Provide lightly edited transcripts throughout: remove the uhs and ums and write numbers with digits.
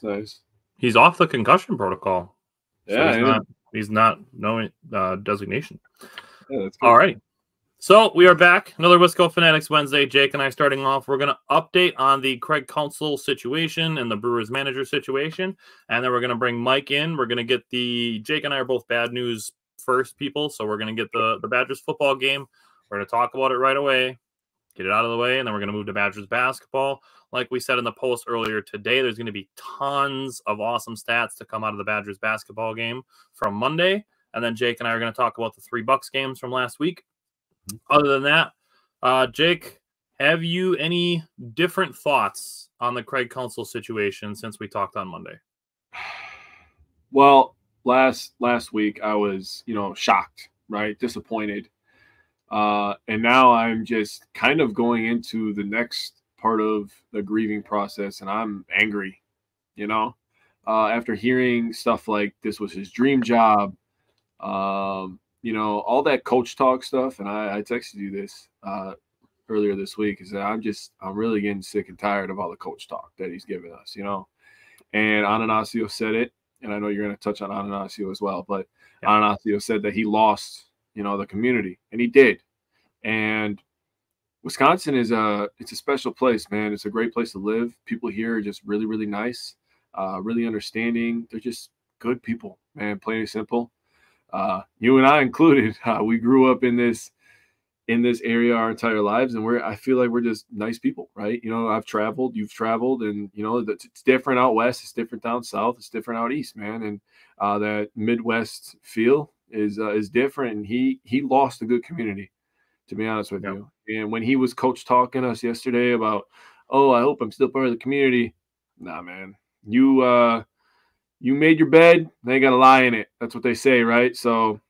That's nice. He's off the concussion protocol. Yeah, so he's not no designation. Yeah, that's good. All right. So we are back. Another Wisco Fanatics Wednesday. Jake and I starting off. We're going to update on the Craig Counsell situation and the Brewers manager situation. And then we're going to bring Mike in. We're going to get Jake and I are both bad news first people. So we're going to get the Badgers football game. We're going to talk about it right away, get it out of the way. And then we're going to move to Badgers basketball. Like we said in the post earlier today, there's going to be tons of awesome stats to come out of the Badgers basketball game from Monday. And then Jake and I are going to talk about the 3 Bucks games from last week. Other than that, Jake, have you any different thoughts on the Craig Counsell situation since we talked on Monday? Well, last week I was, shocked, right? Disappointed. And now I'm just kind of going into the next part of the grieving process, and I'm angry, after hearing stuff like this was his dream job, all that coach talk stuff. And I texted you this earlier this week, is that I'm really getting sick and tired of all the coach talk that he's giving us, and Ananasio said it, and I know you're going to touch on Ananasio as well, but yeah. Ananasio said that he lost, the community, and he did. And Wisconsin it's a special place, man. It's a great place to live. People here are just really, really nice, really understanding. They're just good people, man, plain and simple. You and I included, we grew up in this area our entire lives, and I feel like we're just nice people, right? I've traveled, you've traveled, and it's different out west, it's different down south, it's different out east, man. And that Midwest feel is different. And he lost a good community, to be honest with you. And when he was coach talking to us yesterday about, oh, I hope I'm still part of the community. Nah, man, you made your bed, they ain't got to lie in it. That's what they say, right? So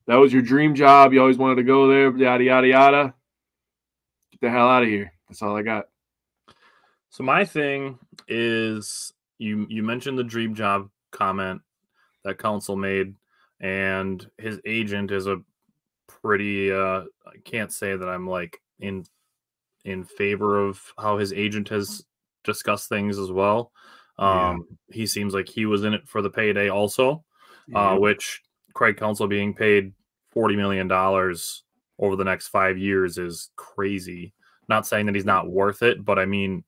that was your dream job. You always wanted to go there, yada, yada, yada. Get the hell out of here. That's all I got. So my thing is, you mentioned the dream job comment that Counsell made, and his agent is a pretty I can't say that I'm like in favor of how his agent has discussed things as well. He seems like he was in it for the payday also, which Craig Counsell being paid $40 million over the next 5 years is crazy. Not saying that he's not worth it, but I mean,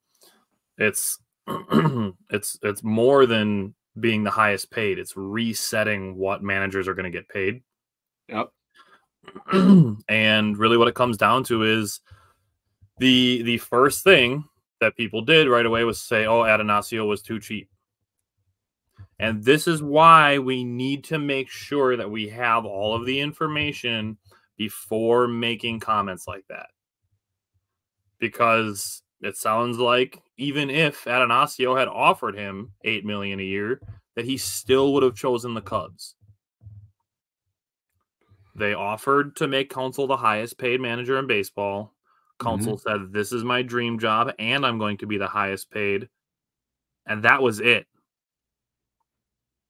it's it's more than being the highest paid. It's resetting what managers are going to get paid. Yep. And really what it comes down to is the first thing that people did right away was say, oh, Atanasio was too cheap. And this is why we need to make sure that we have all of the information before making comments like that. Because it sounds like even if Atanasio had offered him $8 million a year, that he still would have chosen the Cubs. They offered to make Counsell the highest paid manager in baseball. Counsell said, this is my dream job, and I'm going to be the highest paid. And that was it.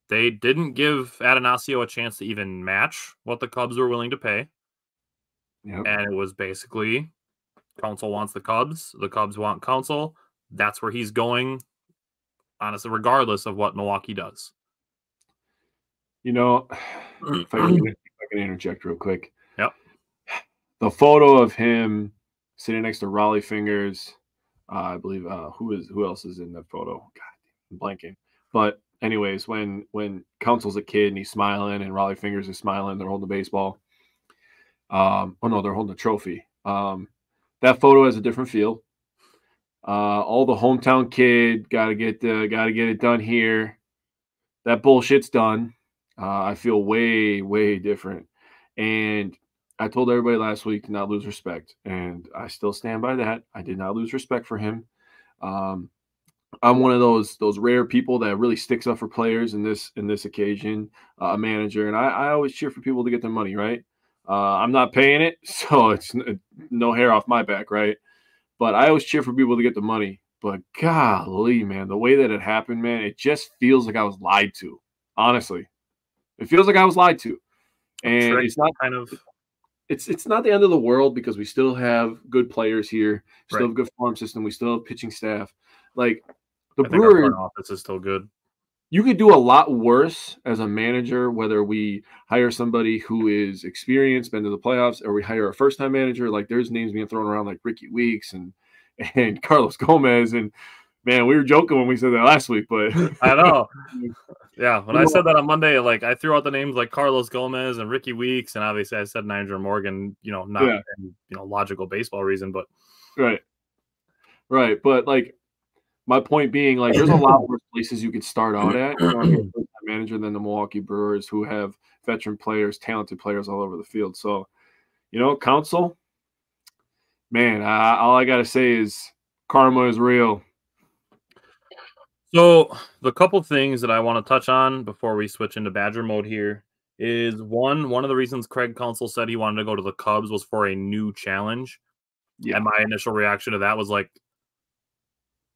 They didn't give Atanasio a chance to even match what the Cubs were willing to pay. Yep. And it was basically, Counsell wants the Cubs want Counsell. That's where he's going, honestly, regardless of what Milwaukee does. If I can interject real quick. Yep. The photo of him sitting next to Raleigh Fingers, I believe, who else is in that photo? God, I'm blanking. But anyways, when Counsell's a kid and he's smiling and Raleigh Fingers is smiling, they're holding the baseball. Oh no, they're holding a trophy. That photo has a different feel. All the hometown kid gotta get it done here. That bullshit's done. I feel way, way different. And I told everybody last week to not lose respect, and I still stand by that. I did not lose respect for him. I'm one of those rare people that really sticks up for players in this occasion, a manager, and I always cheer for people to get their money, right? I'm not paying it, so it's no hair off my back, right? But I always cheer for people to get the money. But golly, man, the way that it happened, man, it just feels like I was lied to. Honestly, it feels like I was lied to, and it's not kind of. It's not the end of the world because we still have good players here, still have a good farm system, we still have pitching staff. Like, The I think our Brewers, front office is still good. you could do a lot worse as a manager, whether we hire somebody who is experienced, been to the playoffs, or we hire a first-time manager. Like there's names being thrown around like Ricky Weeks and Carlos Gomez. And man, we were joking when we said that last week, but I know. Yeah, when I said that on Monday, like I threw out the names like Carlos Gomez and Ricky Weeks, and obviously I said Nyjer Morgan, not logical baseball reason, but right. But like my point being, like there's a lot worse places you could start out at manager than the Milwaukee Brewers, who have veteran players, talented players all over the field. So, Counsell, man, all I gotta say is karma is real. So the couple things that I want to touch on before we switch into Badger mode here is one of the reasons Craig Counsell said he wanted to go to the Cubs was for a new challenge. Yeah. And my initial reaction to that was like,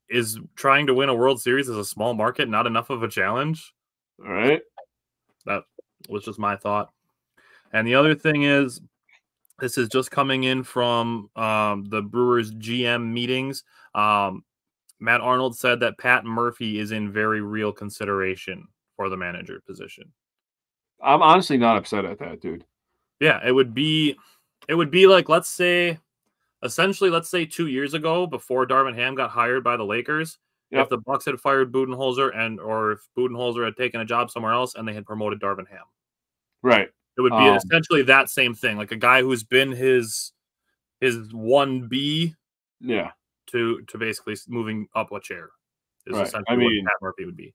is trying to win a World Series as a small market not enough of a challenge? All right. That was just my thought. And the other thing is, this is just coming in from the Brewers GM meetings. Matt Arnold said that Pat Murphy is in very real consideration for the manager position. I'm honestly not upset at that, dude. Yeah, it would be like, let's say 2 years ago, before Darvin Ham got hired by the Lakers, if the Bucks had fired Budenholzer or if Budenholzer had taken a job somewhere else and they had promoted Darvin Ham. Right. It would be essentially that same thing, like a guy who's been his 1B. Yeah. To basically moving up a chair is essentially what Pat Murphy would be.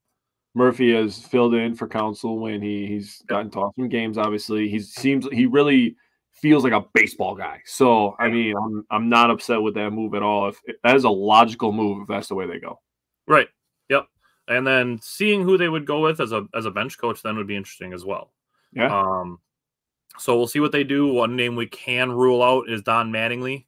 Murphy has filled in for Counsell when he's gotten to some games. Obviously, he really feels like a baseball guy. So I mean, I'm not upset with that move at all. If that is a logical move, if that's the way they go. Right. Yep. And then seeing who they would go with as a bench coach then would be interesting as well. Yeah. So we'll see what they do. One name we can rule out is Don Mattingly.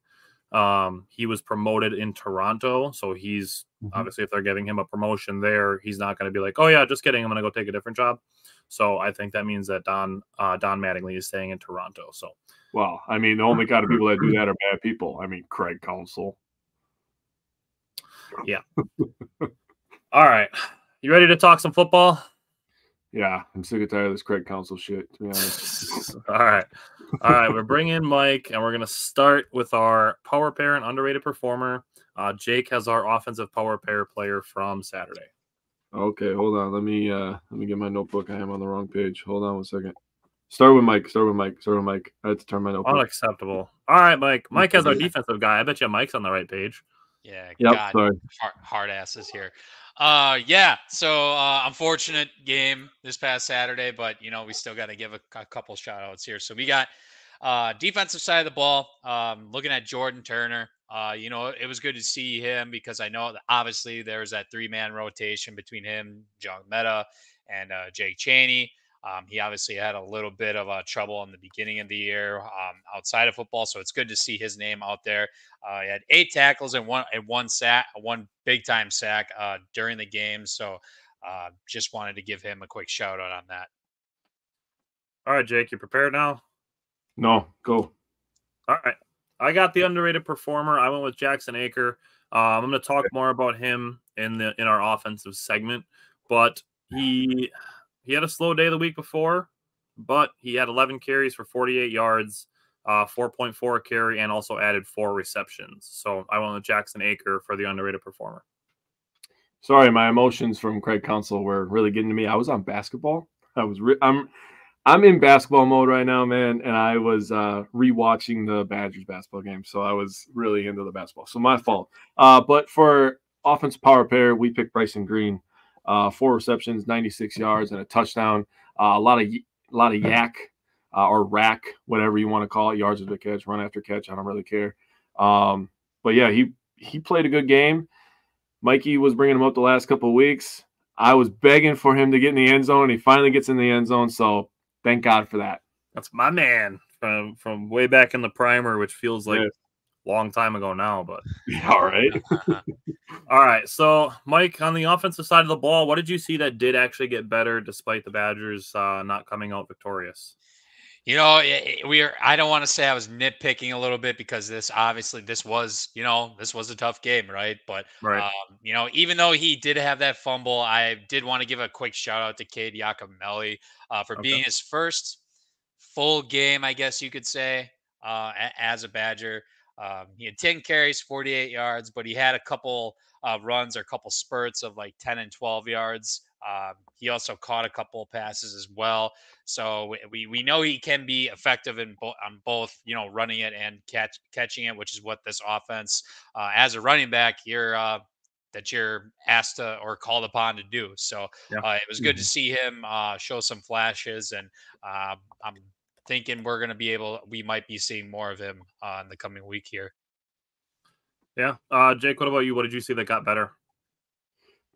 He was promoted in Toronto, so he's obviously, if they're giving him a promotion there, he's not going to be like, oh yeah, just kidding, I'm going to go take a different job. So I think that means that Don Mattingly is staying in Toronto. So, well, I mean, the only kind of people that do that are bad people. I mean, Craig Counsell. Yeah. All right, you ready to talk some football? Yeah, I'm sick and tired of this Craig Counsell shit, to be honest. All right. We're bringing in Mike, and we're going to start with our power pair and underrated performer. Jake has our offensive power pair player from Saturday. Okay, hold on. Let me get my notebook. I am on the wrong page. Hold on 1 second. Start with Mike. I had to turn my notebook. Unacceptable. All right, Mike. Mike has our defensive guy. I bet you Mike's on the right page. Yeah. Yep, God, sorry. hard asses here. So unfortunate game this past Saturday, but we still got to give a couple shout outs here. So we got defensive side of the ball, looking at Jordan Turner. It was good to see him because I know that obviously there's that 3-man rotation between him, John Meta, and Jake Chaney. He obviously had a little bit of trouble in the beginning of the year outside of football, so it's good to see his name out there. He had 8 tackles and one big time sack during the game. So just wanted to give him a quick shout out on that. All right, Jake, you prepared now? No, go. All right. I got the underrated performer. I went with Jackson Aker. I'm going to talk more about him in our offensive segment, but he had a slow day the week before, but he had 11 carries for 48 yards, 4.4 a carry, and also added 4 receptions. So I went with Jackson Aker for the underrated performer. Sorry, my emotions from Craig Counsell were really getting to me. I was on basketball. I'm in basketball mode right now, man, and I was rewatching the Badgers basketball game, so I was really into the basketball. So my fault. But for offensive power pair, we picked Bryson Green. 4 receptions, 96 yards, and a touchdown. A lot of yak or rack, whatever you want to call it, yards after catch, run after catch. I don't really care. But yeah, he played a good game. Mikey was bringing him up the last couple of weeks. I was begging for him to get in the end zone. He finally gets in the end zone, so thank God for that. That's my man from way back in the primer, which feels like a long time ago now. But all right. All right. So, Mike, on the offensive side of the ball, what did you see that did actually get better despite the Badgers not coming out victorious? I don't want to say I was nitpicking a little bit because this was a tough game, right? But Right. even though he did have that fumble, I did want to give a quick shout out to Cade Yacomelli for Okay. being his first full game, I guess you could say, as a Badger. He had 10 carries, 48 yards, but he had a couple runs or a couple spurts of like 10 and 12 yards. He also caught a couple of passes as well. So we know he can be effective on both, running it and catching it, which is what this offense, as a running back, that you're asked to or called upon to do. So Yeah. it was good to see him show some flashes, and I'm thinking we might be seeing more of him in the coming week here. Yeah. Jake, what about you? What did you see that got better?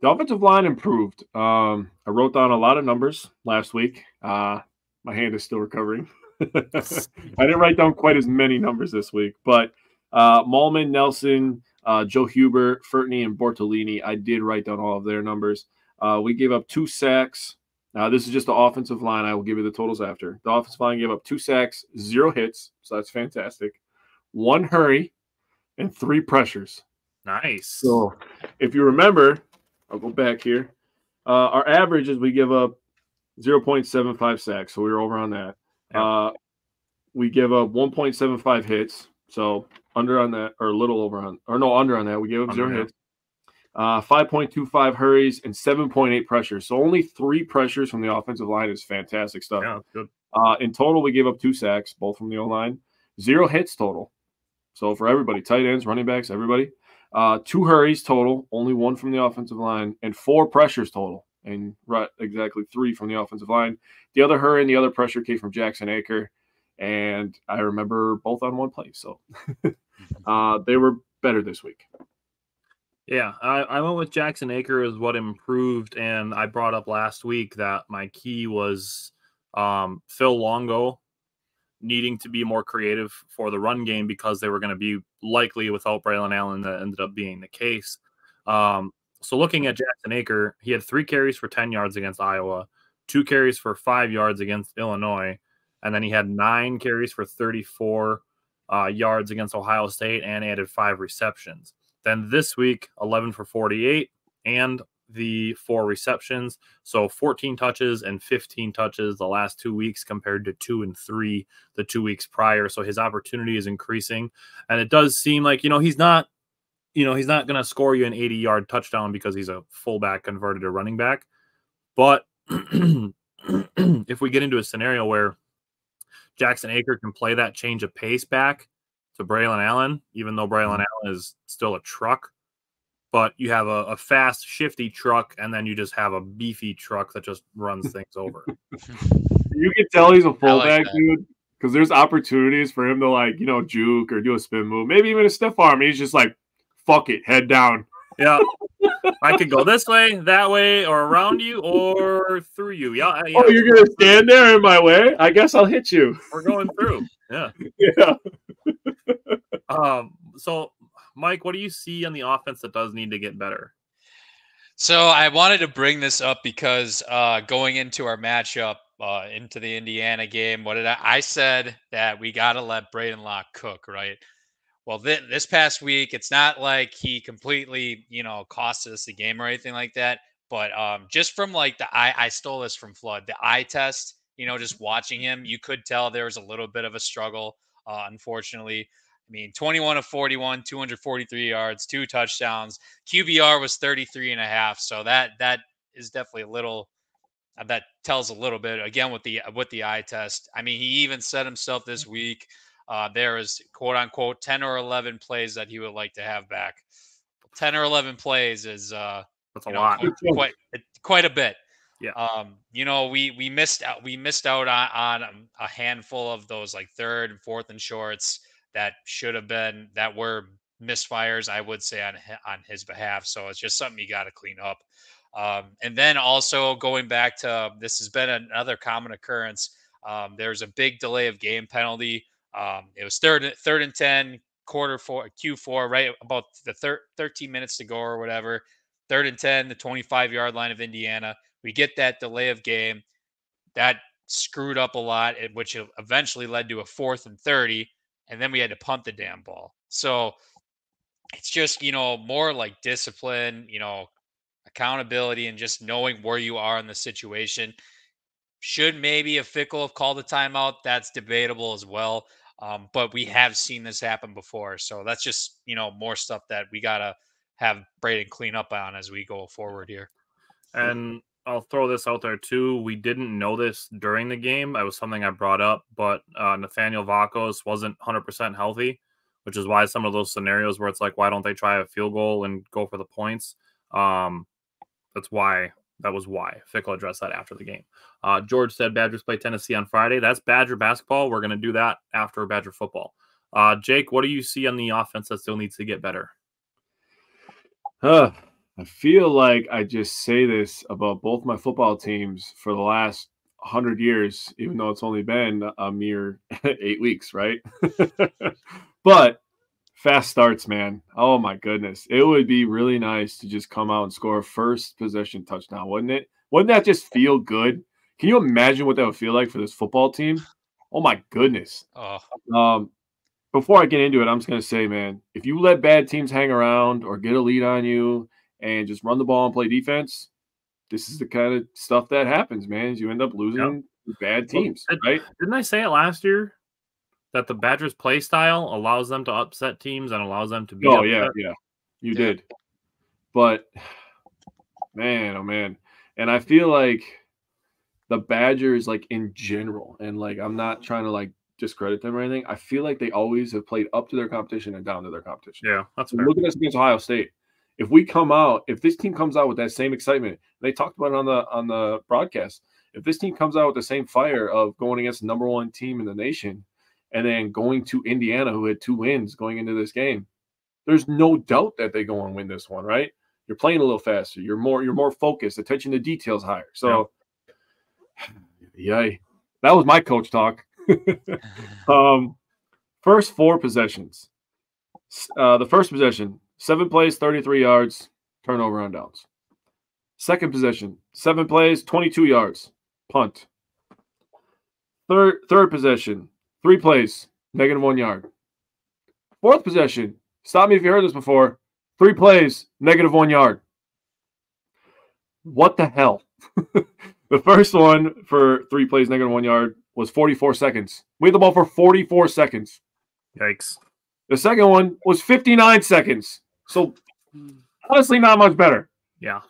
The offensive line improved. I wrote down a lot of numbers last week. My hand is still recovering. I didn't write down quite as many numbers this week, but Malman, Nelson, Joe Hubert, Furtney, and Bortolini, I did write down all of their numbers. We gave up 2 sacks. This is just the offensive line. I will give you the totals after. The offensive line gave up 2 sacks, 0 hits, so that's fantastic. 1 hurry, and 3 pressures. Nice. So if you remember, I'll go back here. Our average is we give up 0.75 sacks, so we were over on that. Yep. We give up 1.75 hits, so under on that, or a little over on, or no, under on that. We give up 0 hits. 5.25 hurries and 7.8 pressures. So only 3 pressures from the offensive line is fantastic stuff. Yeah, good. In total, we gave up 2 sacks, both from the O-line. 0 hits total. So for everybody, tight ends, running backs, everybody. 2 hurries total, only 1 from the offensive line, and 4 pressures total, and exactly 3 from the offensive line. The other hurry and the other pressure came from Jackson Aker, and I remember both on one play. So they were better this week. Yeah, I went with Jackson Aker as what improved, and I brought up last week that my key was Phil Longo needing to be more creative for the run game because they were going to be likely without Braylon Allen. That ended up being the case. So looking at Jackson Aker, he had 3 carries for 10 yards against Iowa, 2 carries for 5 yards against Illinois, and then he had 9 carries for 34 yards against Ohio State and added 5 receptions. Then this week, 11 for 48 and the 4 receptions. So 14 touches and 15 touches the last 2 weeks compared to 2 and 3 the 2 weeks prior. So his opportunity is increasing. And it does seem like, he's not going to score you an 80-yard touchdown because he's a fullback converted to running back. But if we get into a scenario where Jackson Aker can play that change of pace back to Braylon Allen, even though Braylon Allen is still a truck, but you have a fast, shifty truck, and then you just have a beefy truck that just runs things over. You can tell he's a fullback, like dude, because there's opportunities for him to juke or do a spin move, maybe even a stiff arm. He's just like, fuck it, head down. Yeah. I could go this way, that way, or around you, or through you. Yeah. Oh, you're going to stand there in my way? I guess I'll hit you. We're going through. Yeah. Yeah. So, Mike, what do you see on the offense that does need to get better? So I wanted to bring this up because going into our matchup, into the Indiana game, I said that we got to let Braden Locke cook, right? Well, this past week, it's not like he completely, cost us the game or anything like that. But just from like I stole this from Flood, the eye test, just watching him, you could tell there was a little bit of a struggle, unfortunately. I mean, 21 of 41, 243 yards, 2 touchdowns. QBR was 33.5. So that is definitely a little, that tells a little bit again with the eye test. I mean, he even said himself this week, there is quote unquote 10 or 11 plays that he would like to have back. 10 or 11 plays is that's a lot. Quite a bit. Yeah. We missed out on a handful of those like 3rd and 4th and shorts that were misfires, I would say, on his behalf. So it's just something you got to clean up. And then also going back to, this has been another common occurrence. There's a big delay of game penalty. It was third and 10, Q4, right about the 13 minutes to go or whatever. 3rd and 10, the 25-yard line of Indiana. We get that delay of game. That screwed up a lot, which eventually led to a 4th and 30, and then we had to punt the damn ball. So it's just, more like discipline, accountability, and just knowing where you are in the situation. Should maybe a Fickle have called a timeout? That's debatable as well. But we have seen this happen before. So that's just, more stuff that we got to have Braden clean up on as we go forward here. And I'll throw this out there too. We didn't know this during the game. It was something I brought up, but Nathaniel Vakos wasn't 100% healthy, which is why some of those scenarios where it's like, why don't they try a field goal and go for the points? That was why Fickle addressed that after the game. George said Badgers play Tennessee on Friday. That's Badger basketball. We're going to do that after Badger football. Jake, what do you see on the offense that still needs to get better? I feel like I just say this about both my football teams for the last 100 years, even though it's only been a mere 8 weeks, right? But fast starts, man. Oh, my goodness. It would be really nice to just come out and score a first possession touchdown, wouldn't it? Wouldn't that just feel good? Can you imagine what that would feel like for this football team? Oh, my goodness. Before I get into it, I'm just going to say, man, if you let bad teams hang around or get a lead on you and just run the ball and play defense, this is the kind of stuff that happens, man. You end up losing to bad teams, right? Didn't I say it last year that the Badgers' play style allows them to upset teams and allows them to be upset? Yeah. You did. But, man, oh, man. And I feel like the Badgers, like, in general, and, like, I'm not trying to, like, discredit them or anything, I feel like they always have played up to their competition and down to their competition. Yeah, that's fair. Look at us against Ohio State. If this team comes out with that same excitement, they talked about it on the broadcast. If this team comes out with the same fire of going against the number 1 team in the nation and then going to Indiana, who had 2 wins going into this game, there's no doubt that they go and win this one, right? You're playing a little faster. You're more focused. Attention to details higher. So, yay. That was my coach talk. First 4 possessions. The first possession, 7 plays, 33 yards, turnover on downs. Second possession, 7 plays, 22 yards, punt. Third possession, 3 plays, -1 yard. Fourth possession, stop me if you heard this before, 3 plays, -1 yard. What the hell? The first one for 3 plays, -1 yard was 44 seconds. We had the ball for 44 seconds. Yikes. The second one was 59 seconds. So, honestly, not much better. Yeah.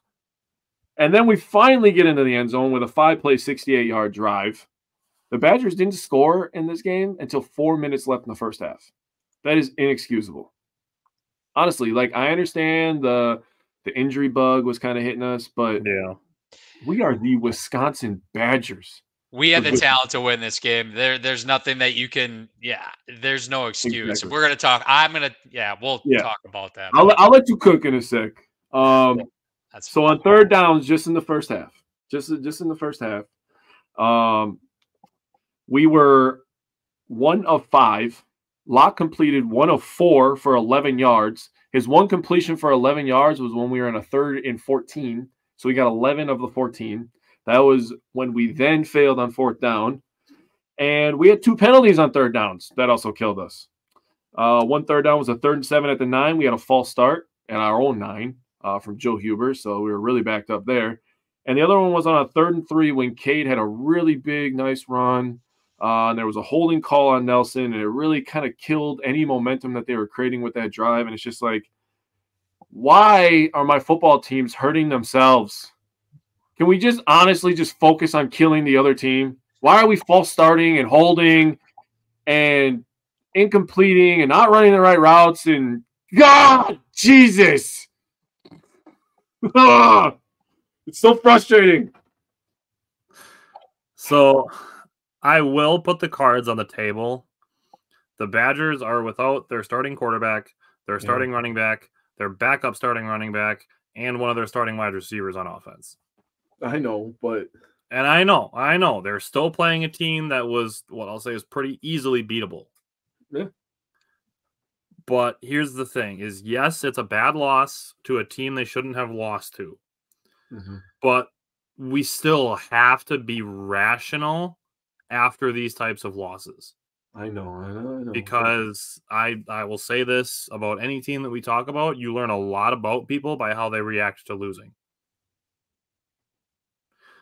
And then we finally get into the end zone with a 5-play, 68-yard drive. The Badgers didn't score in this game until 4 minutes left in the first half. That is inexcusable. Honestly, like, I understand the injury bug was kind of hitting us, but we are the Wisconsin Badgers. We had the talent to win this game. There's nothing that you can, there's no excuse. Exactly. If we're going to talk, we'll talk about that. I'll let you cook in a sec. So on third downs, just in the first half, we were 1 of 5. Locke completed 1 of 4 for 11 yards. His one completion for 11 yards was when we were in a 3rd and 14. So we got 11 of the 14. That was when we then failed on 4th down. And we had 2 penalties on 3rd downs. That also killed us. 1 third down was a 3rd and 7 at the 9. We had a false start at our own 9 from Joe Huber. So we were really backed up there. And the other one was on a 3rd and 3 when Cade had a really big, nice run. And there was a holding call on Nelson. And it really kind of killed any momentum that they were creating with that drive. And it's just like, why are my football teams hurting themselves? Can we just honestly just focus on killing the other team? Why are we false starting and holding and incompleting and not running the right routes? And God, Jesus. It's so frustrating. So I will put the cards on the table. The Badgers are without their starting quarterback, their starting running back, their backup starting running back, and one of their starting wide receivers on offense. I know, but... And I know. They're still playing a team that was, what I'll say is pretty easily beatable. Yeah. But here's the thing, is yes, it's a bad loss to a team they shouldn't have lost to. Mm-hmm. But we still have to be rational after these types of losses. I know. Because I will say this about any team that we talk about, you learn a lot about people by how they react to losing.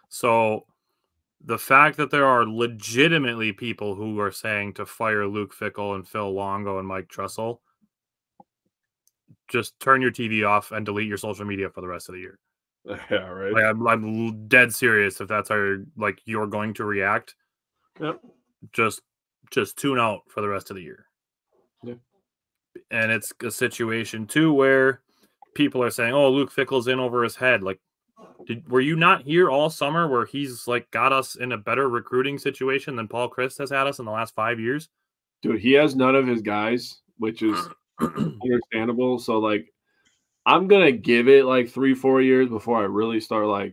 So the fact that there are legitimately people who are saying to fire Luke Fickell and Phil Longo and Mike Trussell, just turn your TV off and delete your social media for the rest of the year. Yeah, right. Like, I'm dead serious if that's how you're going to react. Yep. Just tune out for the rest of the year. Yeah. And it's a situation too where people are saying, "Oh, Luke Fickell's in over his head." Like, were you not here all summer where he's got us in a better recruiting situation than Paul Chryst has had us in the last 5 years? Dude, he has none of his guys, which is understandable. So I'm gonna give it 3-4 years before I really start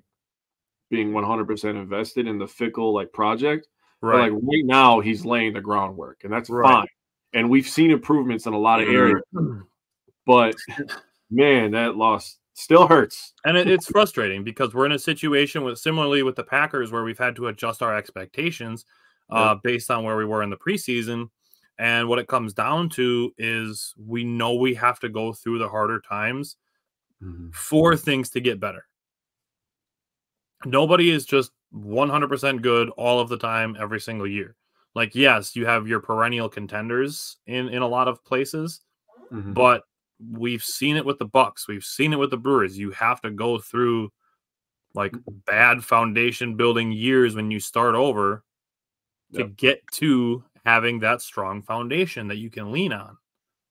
being 100% invested in the Fickell project. Right. But right now he's laying the groundwork, and that's fine. And we've seen improvements in a lot of areas. But man, that loss still hurts. And it's frustrating because we're in a situation similarly with the Packers where we've had to adjust our expectations based on where we were in the preseason. And what it comes down to is we know we have to go through the harder times for things to get better. Nobody is just 100% good all of the time, every single year. Yes, you have your perennial contenders in a lot of places, but we've seen it with the Bucks. We've seen it with the Brewers. You have to go through bad foundation building years when you start over to get to having that strong foundation that you can lean on.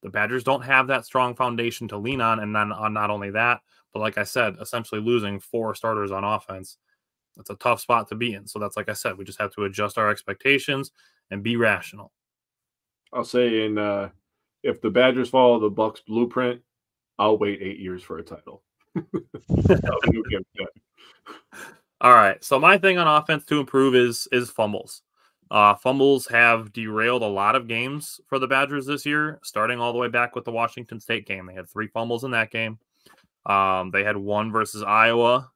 The Badgers don't have that strong foundation to lean on. And then not only that, but like I said, essentially losing 4 starters on offense. That's a tough spot to be in. So that's, like I said, we just have to adjust our expectations and be rational. I'll say, if the Badgers follow the Bucks blueprint, I'll wait 8 years for a title. All right. So my thing on offense to improve is fumbles. Fumbles have derailed a lot of games for the Badgers this year, starting all the way back with the Washington State game. They had 3 fumbles in that game. They had 1 versus Iowa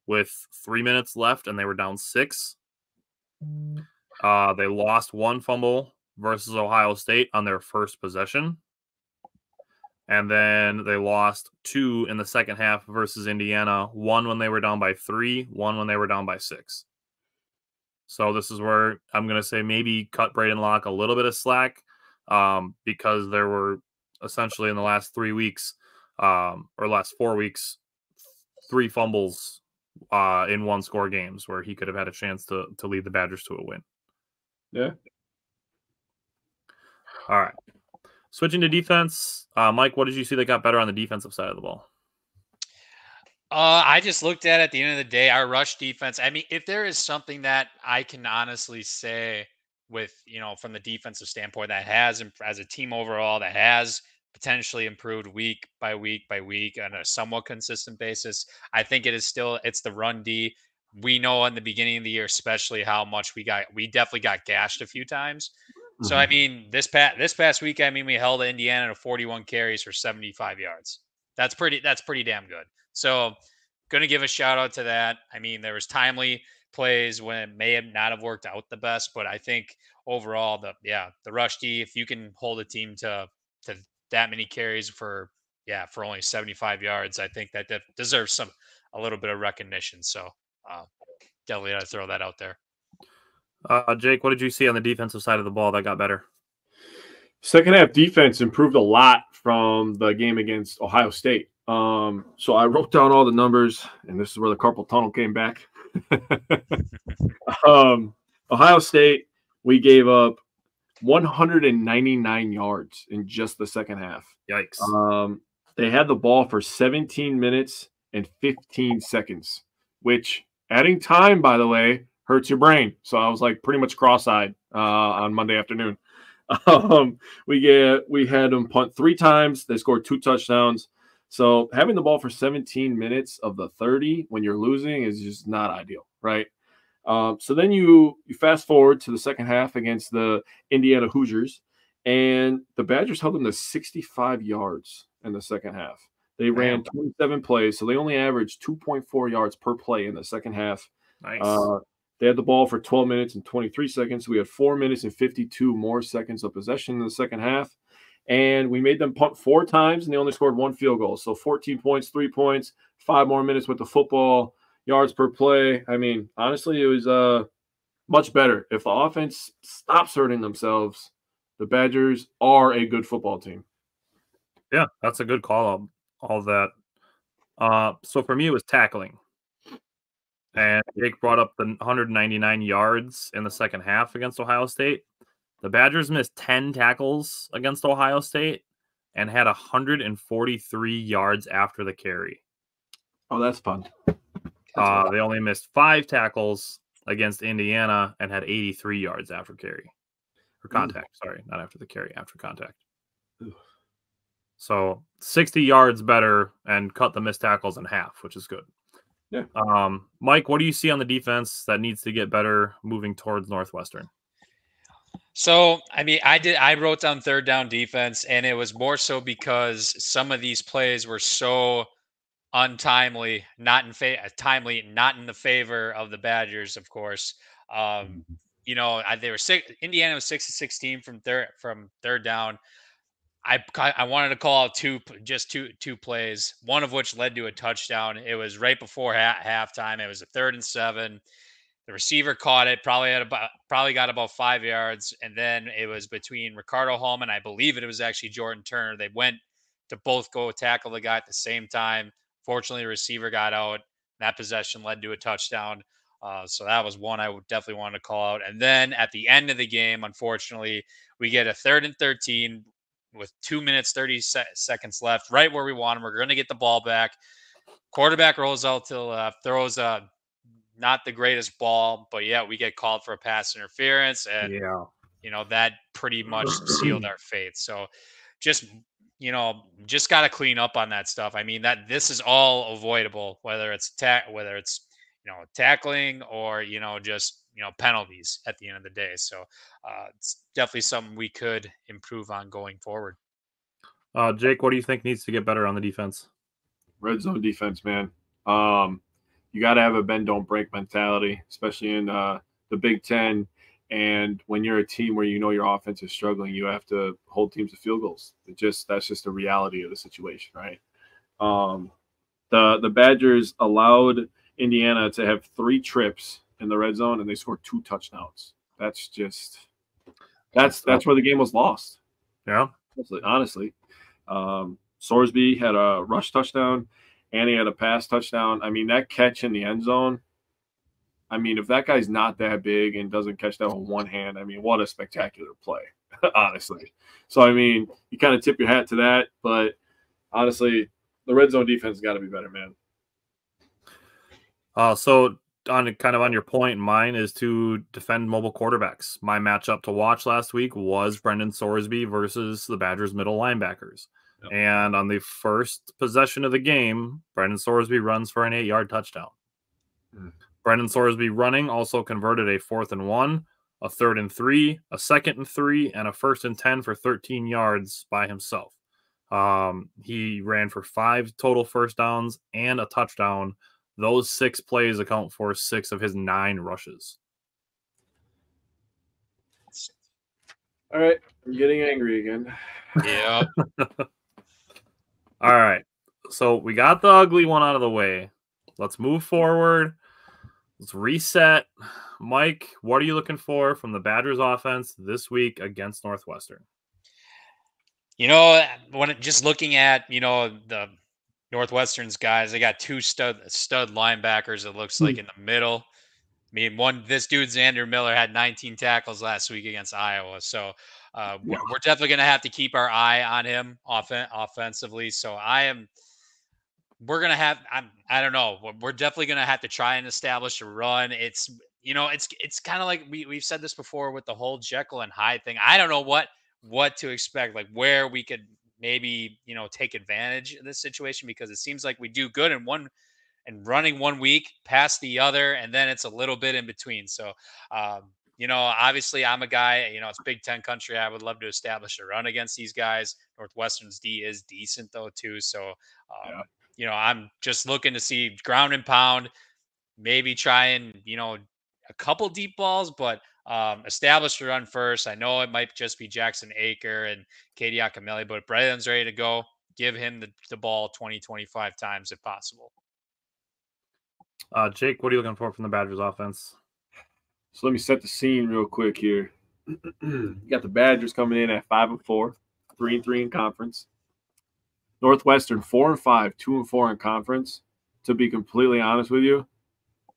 with 3 minutes left, and they were down 6. They lost 1 fumble versus Ohio State on their first possession. And then they lost 2 in the second half versus Indiana, 1 when they were down by 3, 1 when they were down by 6. So this is where I'm going to say maybe cut Braden Locke a little bit of slack because there were essentially in the last 3 weeks or last 4 weeks, 3 fumbles in 1-score games where he could have had a chance to lead the Badgers to a win. Yeah. All right. Switching to defense, Mike, what did you see that got better on the defensive side of the ball? I just looked at the end of the day, our rush defense. I mean, if there is something that I can honestly say with, from the defensive standpoint that has, as a team overall, that has potentially improved week by week by week on a somewhat consistent basis, I think it's the run D. We know in the beginning of the year, especially how much we definitely got gashed a few times. So, I mean, this past week, we held Indiana to 41 carries for 75 yards. That's pretty damn good. So, going to give a shout out to that. I mean, there was timely plays when it may not have worked out the best, but I think overall, the rush D, if you can hold a team to that many carries for only 75 yards, I think that deserves a little bit of recognition. So, definitely got to throw that out there. Jake, what did you see on the defensive side of the ball that got better? Second half defense improved a lot from the game against Ohio State. So I wrote down all the numbers, and this is where the carpal tunnel came back. Ohio State, we gave up 199 yards in just the second half. Yikes. They had the ball for 17 minutes and 15 seconds, which adding time, by the way, hurts your brain. So I was pretty much cross-eyed on Monday afternoon. We had them punt 3 times. They scored 2 touchdowns. So having the ball for 17 minutes of the 30 when you're losing is just not ideal, right? So then you fast forward to the second half against the Indiana Hoosiers, and the Badgers held them to 65 yards in the second half. They ran 27 plays, so they only averaged 2.4 yards per play in the second half. Nice. They had the ball for 12 minutes and 23 seconds. We had 4 minutes and 52 more seconds of possession in the second half. And we made them punt 4 times, and they only scored 1 field goal. So 14 points, 3 points, 5 more minutes with the football, yards per play. I mean, honestly, it was much better. If the offense stops hurting themselves, the Badgers are a good football team. Yeah, that's a good call. All that. So for me, it was tackling. And Jake brought up the 199 yards in the second half against Ohio State. The Badgers missed 10 tackles against Ohio State and had 143 yards after the carry. Oh, that's fun. They only missed 5 tackles against Indiana and had 83 yards after carry. Or contact, sorry, not after the carry, after contact. Ooh. So 60 yards better and cut the missed tackles in half, which is good. Yeah. Mike, what do you see on the defense that needs to get better moving towards Northwestern? So, I mean, I wrote down third down defense, and it was more so because some of these plays were so untimely, not in the favor of the Badgers, of course. You know, they were Indiana was 6 of 16 from third down. I wanted to call out two plays, one of which led to a touchdown. It was right before halftime. It was a 3rd and 7. The receiver caught it, probably got about 5 yards, and then it was between Ricardo Hallman, I believe it was actually Jordan Turner. They went to both go tackle the guy at the same time. Fortunately, the receiver got out. That possession led to a touchdown. So that was one I would definitely want to call out. And then at the end of the game, unfortunately, we get a 3rd and 13 with 2 minutes, 30 seconds left, right where we want them. We're going to get the ball back. Quarterback rolls out to the left, throws a not the greatest ball, but yeah, we get called for a pass interference, and you know that pretty much sealed our fate. So just just got to clean up on that stuff. I mean that this is all avoidable, whether it's tackling or just penalties at the end of the day. So it's definitely something we could improve on going forward. Jake, what do you think needs to get better on the defense? Red zone defense, man. You got to have a bend don't break mentality, especially in the Big Ten. And when you're a team where your offense is struggling, you have to hold teams to field goals. That's just the reality of the situation, right? The Badgers allowed Indiana to have 3 trips in the red zone, and they scored 2 touchdowns. That's where the game was lost. Yeah, honestly. Sorsby had a rush touchdown, and he had a pass touchdown. I mean, that catch in the end zone, I mean, if that guy's not that big and doesn't catch that with one hand, I mean, what a spectacular play, honestly. So, I mean, you kind of tip your hat to that. But, honestly, the red zone defense has got to be better, man. So, on your point, mine is to defend mobile quarterbacks. My matchup to watch last week was Brendan Sorsby versus the Badgers middle linebackers. Yep. And on the first possession of the game, Brendan Sorsby runs for an 8-yard touchdown. Brendan Sorsby running also converted a 4th and 1, a 3rd and 3, a 2nd and 3, and a 1st and 10 for 13 yards by himself. He ran for 5 total first downs and a touchdown. Those 6 plays account for 6 of his 9 rushes. All right. I'm getting angry again. Yeah. All right. So we got the ugly one out of the way. Let's move forward. Let's reset. Mike, what are you looking for from the Badgers offense this week against Northwestern? Just looking at, the Northwestern's guys, they got 2 stud linebackers, it looks like, in the middle. I mean, this dude, Xander Miller, had 19 tackles last week against Iowa. So we're definitely going to have to keep our eye on him offensively. So we're going to have, I don't know, we're definitely going to have to try and establish a run. It's kind of like we've said this before with the whole Jekyll and Hyde thing. I don't know what to expect, like where we could maybe, take advantage of this situation, because it seems like we do good in one and running one week past the other, and then it's a little bit in between. So, obviously I'm a guy, it's Big Ten country. I would love to establish a run against these guys. Northwestern's D is decent though too. So, I'm just looking to see ground and pound, maybe try and, a couple deep balls, but established the run first. I know it might just be Jackson Aker and Katie Akameli, but if Braylon's ready to go, give him the ball 20, 25 times if possible. Jake, what are you looking for from the Badgers offense? So let me set the scene real quick here. You got the Badgers coming in at 5-4, 3-3 in conference. Northwestern 4-5, 2-4 in conference. To be completely honest with you,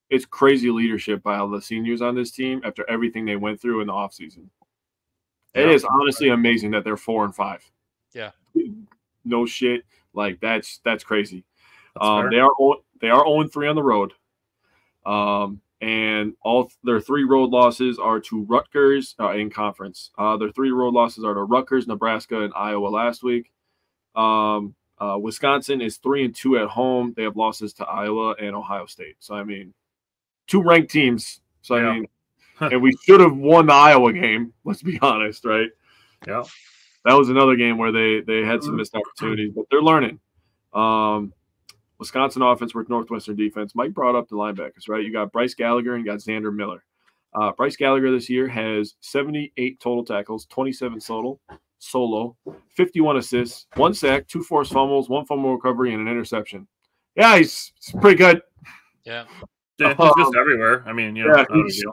it's crazy leadership by all the seniors on this team after everything they went through in the offseason. It is honestly amazing that they're 4-5. Yeah. No shit. Like that's crazy. That's they are 0-3 on the road. And all their 3 road losses are to Rutgers in conference. Their 3 road losses are to Rutgers, Nebraska, and Iowa last week. Wisconsin is 3-2 at home. They have losses to Iowa and Ohio State. So, I mean, 2 ranked teams. So, I mean, and we should have won the Iowa game. Let's be honest, right? Yeah. That was another game where they had some missed opportunities, but they're learning. Wisconsin offense with Northwestern defense. Mike brought up the linebackers, right? You got Bryce Gallagher and you got Xander Miller. Bryce Gallagher this year has 78 total tackles, 27 solo, 51 assists, 1 sack, 2 forced fumbles, 1 fumble recovery, and an interception. Yeah, he's pretty good. Yeah. He's just everywhere. I mean, he's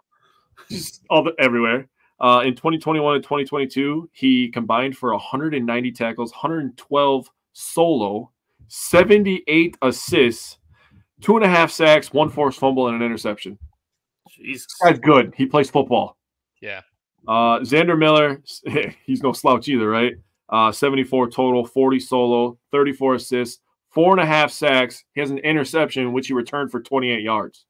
just everywhere. In 2021 and 2022, he combined for 190 tackles, 112 solo, 78 assists, 2.5 sacks, 1 forced fumble, and an interception. Jesus. This guy's good. He plays football. Yeah. Xander Miller, he's no slouch either, right? 74 total, 40 solo, 34 assists, 4.5 sacks. He has an interception, which he returned for 28 yards.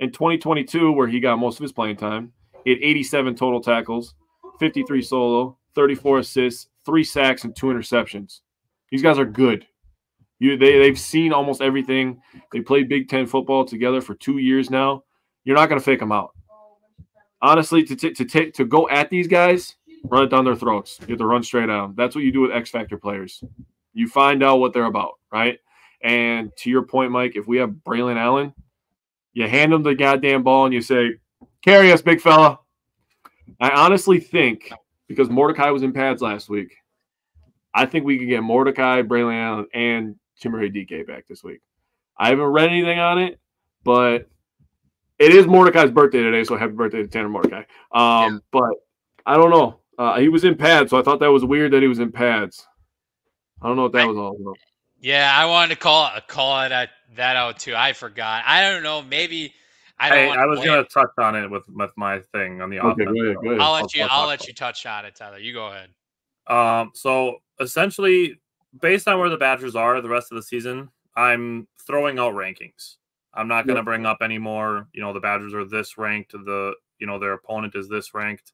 In 2022, where he got most of his playing time, he had 87 total tackles, 53 solo, 34 assists, 3 sacks, and 2 interceptions. These guys are good. They've seen almost everything. They played Big Ten football together for 2 years now. You're not going to fake them out. Honestly, to go at these guys, run it down their throats. You have to run straight at them. That's what you do with X Factor players. You find out what they're about, right? And to your point, Mike, if we have Braylon Allen, you hand him the goddamn ball and you say, carry us, big fella. I honestly think, because Mordecai was in pads last week, I think we can get Mordecai, Braylon Allen, and Chimere DK back this week. I haven't read anything on it, but it is Mordecai's birthday today, so happy birthday to Tanner Mordecai. But I don't know. He was in pads, so I thought that was weird that he was in pads. I don't know what that was all about. Yeah, I wanted to call it that out too. I forgot. I don't know. Maybe I was going to touch on it with my thing on the offense. Go ahead. I'll let you touch on it, Tyler. You go ahead. So essentially, based on where the Badgers are the rest of the season, I'm throwing out rankings. I'm not going to bring up any more. The Badgers are this ranked. Their opponent is this ranked.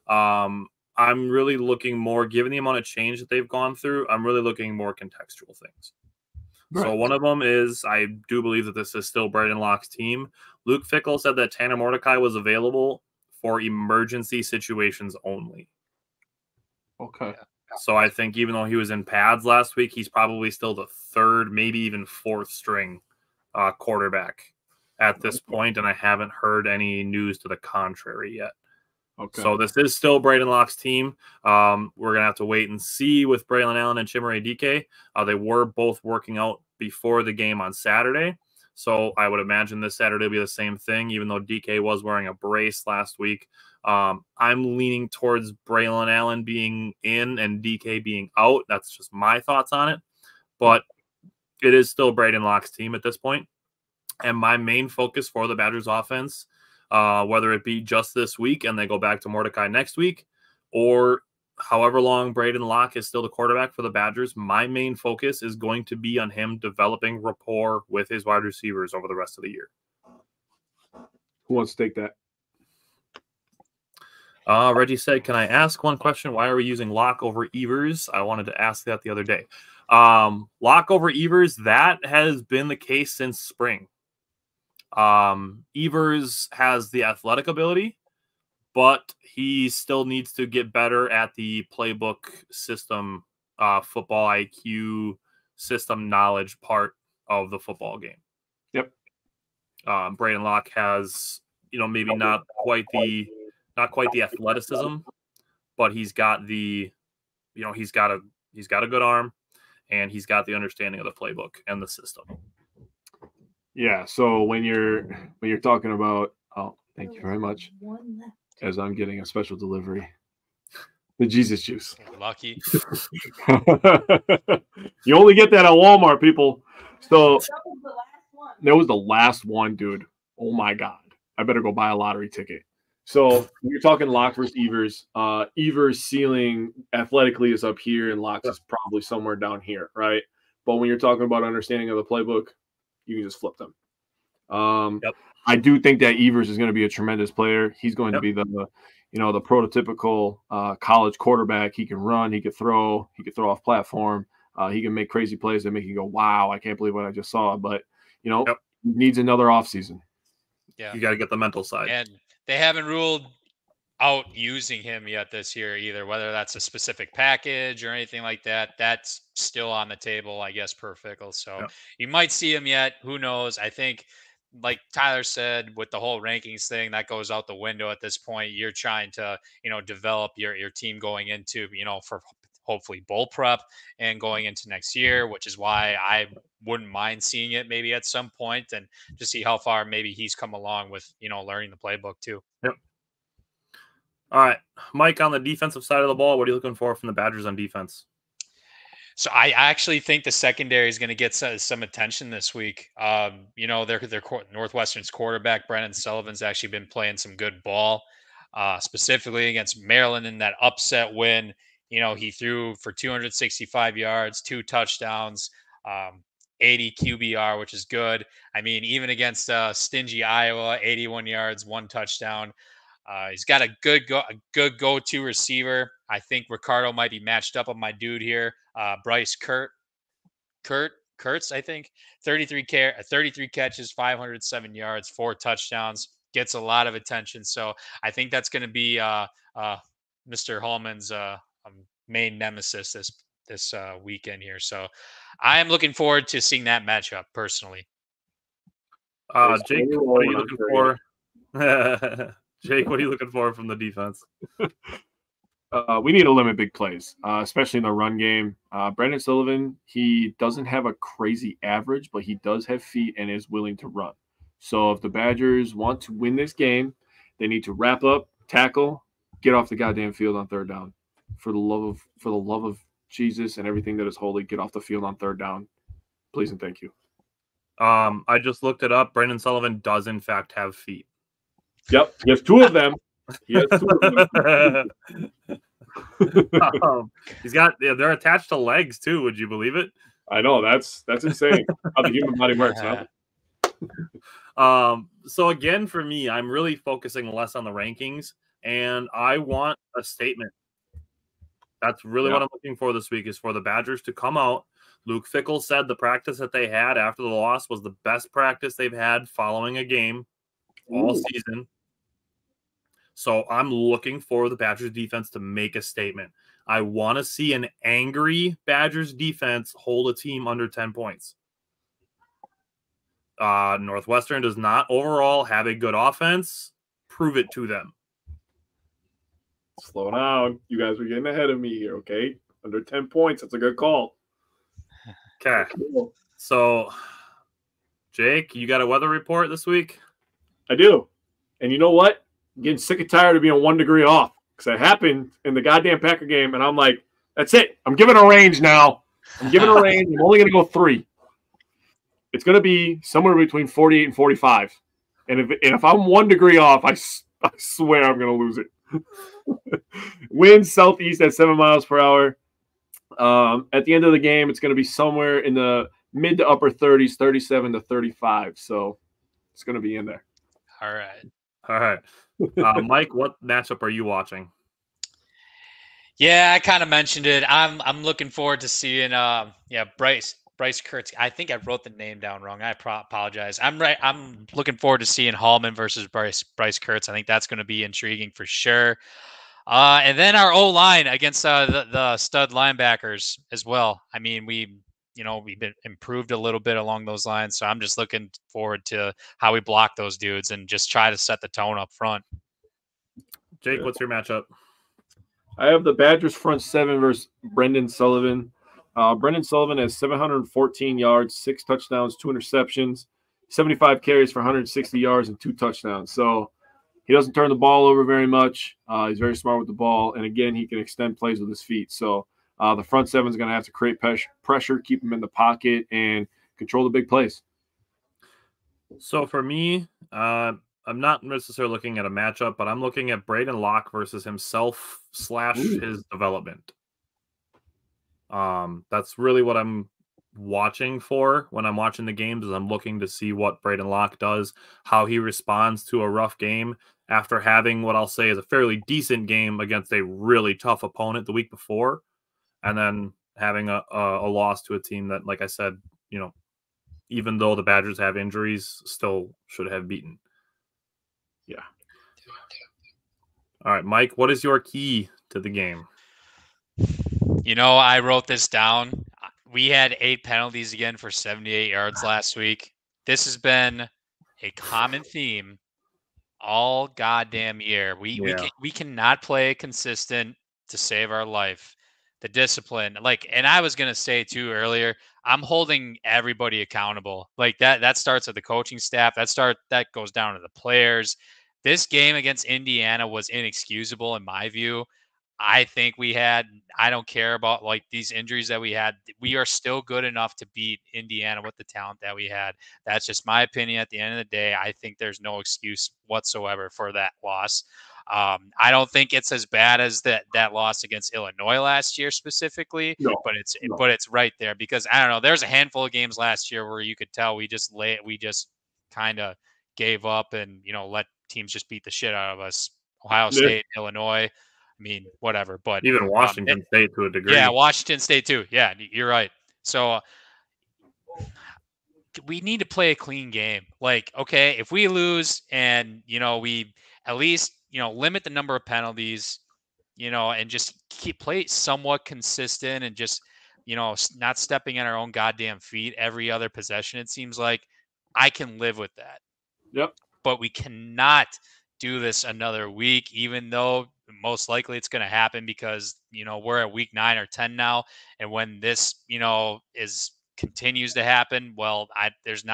I'm really looking more, given the amount of change that they've gone through, I'm really looking more contextual things. Right. So one of them is, I do believe that this is still Braden Locke's team. Luke Fickell said that Tanner Mordecai was available for emergency situations only. Okay. So I think even though he was in pads last week, he's probably still the 3rd, maybe even 4th string quarterback at this point, and I haven't heard any news to the contrary yet. Okay. So this is still Braden Locke's team. We're going to have to wait and see with Braylon Allen and Chimere DK. They were both working out before the game on Saturday. So I would imagine this Saturday will be the same thing, even though DK was wearing a brace last week. I'm leaning towards Braylon Allen being in and DK being out. That's just my thoughts on it. But it is still Braden Locke's team at this point. And my main focus for the Badgers offense, whether it be just this week and they go back to Mordecai next week, or however long Braden Locke is still the quarterback for the Badgers, my main focus is going to be on him developing rapport with his wide receivers over the rest of the year. Who wants to take that? Reggie said, can I ask one question? Why are we using Locke over Evers? I wanted to ask that the other day. Locke over Evers, that has been the case since spring. Evers has the athletic ability, but he still needs to get better at the playbook system, football IQ system knowledge part of the football game. Yep. Braden Locke has maybe not quite the athleticism, but he's got the, he's got a good arm, and he's got the understanding of the playbook and the system. Yeah. So when you're talking about, oh, thank you very much. As I'm getting a special delivery, the Jesus juice. Lucky. You only get that at Walmart, people. So that was the last one, dude. Oh my God. I better go buy a lottery ticket. So you're talking Locke versus Evers. Evers' ceiling athletically is up here, and Locke's is probably somewhere down here, right? But when you're talking about understanding of the playbook, you can just flip them. I do think that Evers is going to be a tremendous player. He's going to be the prototypical college quarterback. He can run, he can throw off platform. He can make crazy plays that make you go, wow, I can't believe what I just saw. But, needs another offseason. Yeah. You got to get the mental side. And they haven't ruled out using him yet this year either, whether that's a specific package or anything like that. That's still on the table, I guess, per Fickle. So you might see him yet. Who knows? I think, like Tyler said, with the whole rankings thing, that goes out the window at this point. You're trying to, develop your team going into, for hopefully bowl prep and going into next year, which is why I wouldn't mind seeing it maybe at some point and to see how far maybe he's come along with, learning the playbook too. Yep. All right, Mike, on the defensive side of the ball, what are you looking for from the Badgers on defense? So I actually think the secondary is going to get some attention this week. Their Northwestern's quarterback, Brennan Sullivan's actually been playing some good ball, specifically against Maryland in that upset win. He threw for 265 yards, 2 touchdowns, 80 QBR, which is good. I mean, even against stingy Iowa, 81 yards, 1 touchdown. He's got a good go-to receiver. I think Ricardo might be matched up on my dude here. Bryce Kurtz, I think. 33 catches, 507 yards, 4 touchdowns. Gets a lot of attention. So I think that's going to be Mr. Hallman's main nemesis this weekend here. So I am looking forward to seeing that matchup personally. Jake, what are you looking for? Jake, what are you looking for from the defense? We need to limit big plays, especially in the run game. Brendan Sullivan, he doesn't have a crazy average, but he does have feet and is willing to run. So if the Badgers want to win this game, they need to wrap up, tackle, get off the goddamn field on third down. For the love of Jesus and everything that is holy, get off the field on third down. Please and thank you. I just looked it up. Brendan Sullivan does in fact have feet. Yep, he has 2 of them. He's got they're attached to legs too. Would you believe it? I know that's insane how the human body works. Huh? So again, for me, I'm really focusing less on the rankings, and I want a statement. That's really what I'm looking for this week, is for the Badgers to come out. Luke Fickell said the practice that they had after the loss was the best practice they've had following a game all season. So I'm looking for the Badgers defense to make a statement. I want to see an angry Badgers defense hold a team under 10 points. Northwestern does not overall have a good offense. Prove it to them. Slow down. You guys are getting ahead of me here, okay? Under 10 points. That's a good call. Okay. So, Jake, you got a weather report this week? I do. And you know what? I'm getting sick and tired of being 1 degree off, because it happened in the goddamn Packer game, and I'm like, that's it. I'm giving a range now. I'm giving a range. I'm only going to go 3. It's going to be somewhere between 48 and 45. And if I'm 1 degree off, I swear I'm going to lose it. Wind southeast at 7 miles per hour. At the end of the game, it's going to be somewhere in the mid to upper 30s, 37 to 35. So it's going to be in there. All right. All right. Mike, what matchup are you watching? Yeah, I kind of mentioned it. I'm looking forward to seeing Bryce Kurtz. I think I wrote the name down wrong. I apologize. I'm right. I'm looking forward to seeing Hallman versus Bryce Kurtz. I think that's going to be intriguing for sure. And then our O-line against the stud linebackers as well. I mean, we we've been improved a little bit along those lines. So I'm just looking forward to how we block those dudes and just try to set the tone up front. Jake, what's your matchup? I have the Badgers front seven versus Brendan Sullivan. Brendan Sullivan has 714 yards, 6 touchdowns, 2 interceptions, 75 carries for 160 yards and 2 touchdowns. So he doesn't turn the ball over very much. He's very smart with the ball. And, again, he can extend plays with his feet. So the front seven is going to have to create pressure, keep him in the pocket, and control the big plays. So for me, I'm not necessarily looking at a matchup, but I'm looking at Braden Locke versus himself / his development. That's really what I'm watching for when I'm watching the games, is I'm looking to see what Braden Locke does, how he responds to a rough game after having what I'll say is a fairly decent game against a really tough opponent the week before, and then having a loss to a team that, like I said, even though the Badgers have injuries, still should have beaten. Yeah. All right, Mike, what is your key to the game? I wrote this down. We had 8 penalties again for 78 yards last week. This has been a common theme all goddamn year. We cannot play consistent to save our life. The discipline, and I was gonna say too earlier, I'm holding everybody accountable. Like that starts at the coaching staff. That goes down to the players. This game against Indiana was inexcusable in my view. I think I don't care about these injuries that we had. We are still good enough to beat Indiana with the talent that we had. That's just my opinion. At the end of the day, I think there's no excuse whatsoever for that loss. I don't think it's as bad as that loss against Illinois last year specifically, but it's right there, because I don't know. There's a handful of games last year where you could tell we just kind of gave up and let teams just beat the shit out of us. Ohio State, Illinois. I mean, whatever, but even Washington State to a degree. Yeah, Washington State too. Yeah, you're right. So we need to play a clean game. Okay, if we lose and we at least limit the number of penalties, and just play somewhat consistent and just not stepping on our own goddamn feet every other possession. It seems like I can live with that. Yep. But we cannot do this another week, even though most likely it's going to happen, because we're at week 9 or 10 now, and when this continues to happen, well, there's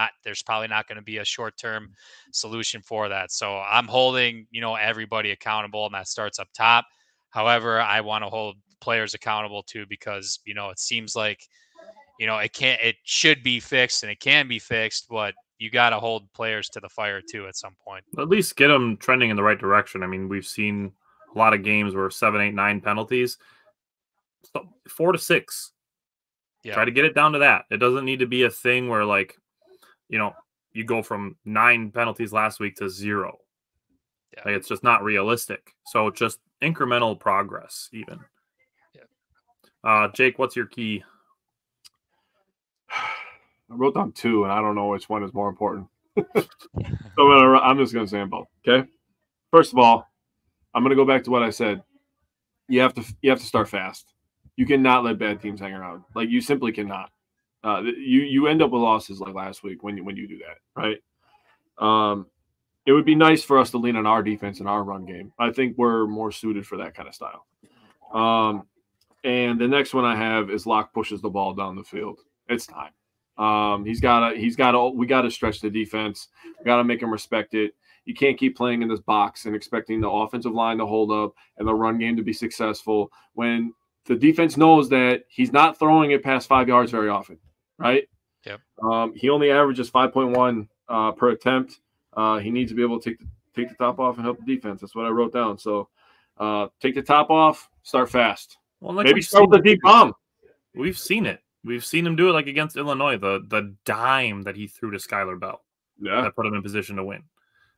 probably not going to be a short-term solution for that. So I'm holding everybody accountable, and that starts up top. However, I want to hold players accountable too, because it seems like it should be fixed and it can be fixed, but you got to hold players to the fire too at some point. At least get them trending in the right direction. I mean, we've seen a lot of games where 7, 8, 9 penalties, so 4 to 6. Yeah. Try to get it down to that. It doesn't need to be a thing where you go from 9 penalties last week to 0. Yeah. It's just not realistic. So just incremental progress even. Yeah. Jake, what's your key? I wrote down 2, and I don't know which one is more important. So I'm just going to say them both. Okay. First of all, I'm going to go back to what I said. You have to start fast. You cannot let bad teams hang around. You simply cannot. You end up with losses like last week when you do that, right? It would be nice for us to lean on our defense and our run game. I think we're more suited for that kind of style. And the next one I have is Locke pushes the ball down the field. It's time. We got to stretch the defense. We got to make him respect it. You can't keep playing in this box and expecting the offensive line to hold up and the run game to be successful when the defense knows that he's not throwing it past 5 yards very often, right? Yep. He only averages 5.1 per attempt. He needs to be able to take the top off and help the defense. That's what I wrote down. So take the top off, start fast. Well, maybe start with a deep bomb. We've seen it. We've seen him do it against Illinois, the dime that he threw to Skylar Bell. Yeah. That put him in position to win.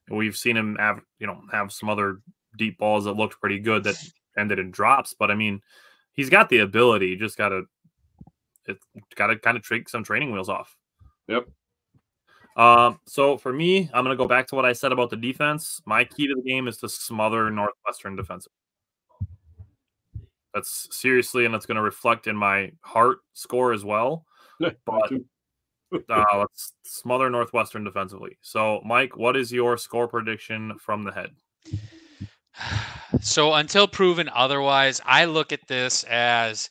And we've seen him have some other deep balls that looked pretty good that ended in drops. But I mean, he's got the ability. You just gotta kind of take some training wheels off. Yep. So for me, I'm gonna go back to what I said about the defense. My key to the game is to smother Northwestern defensive. That's seriously, and it's going to reflect in my heart score as well. but let's smother Northwestern defensively. So, Mike, what is your score prediction from the head? So until proven otherwise, I look at this as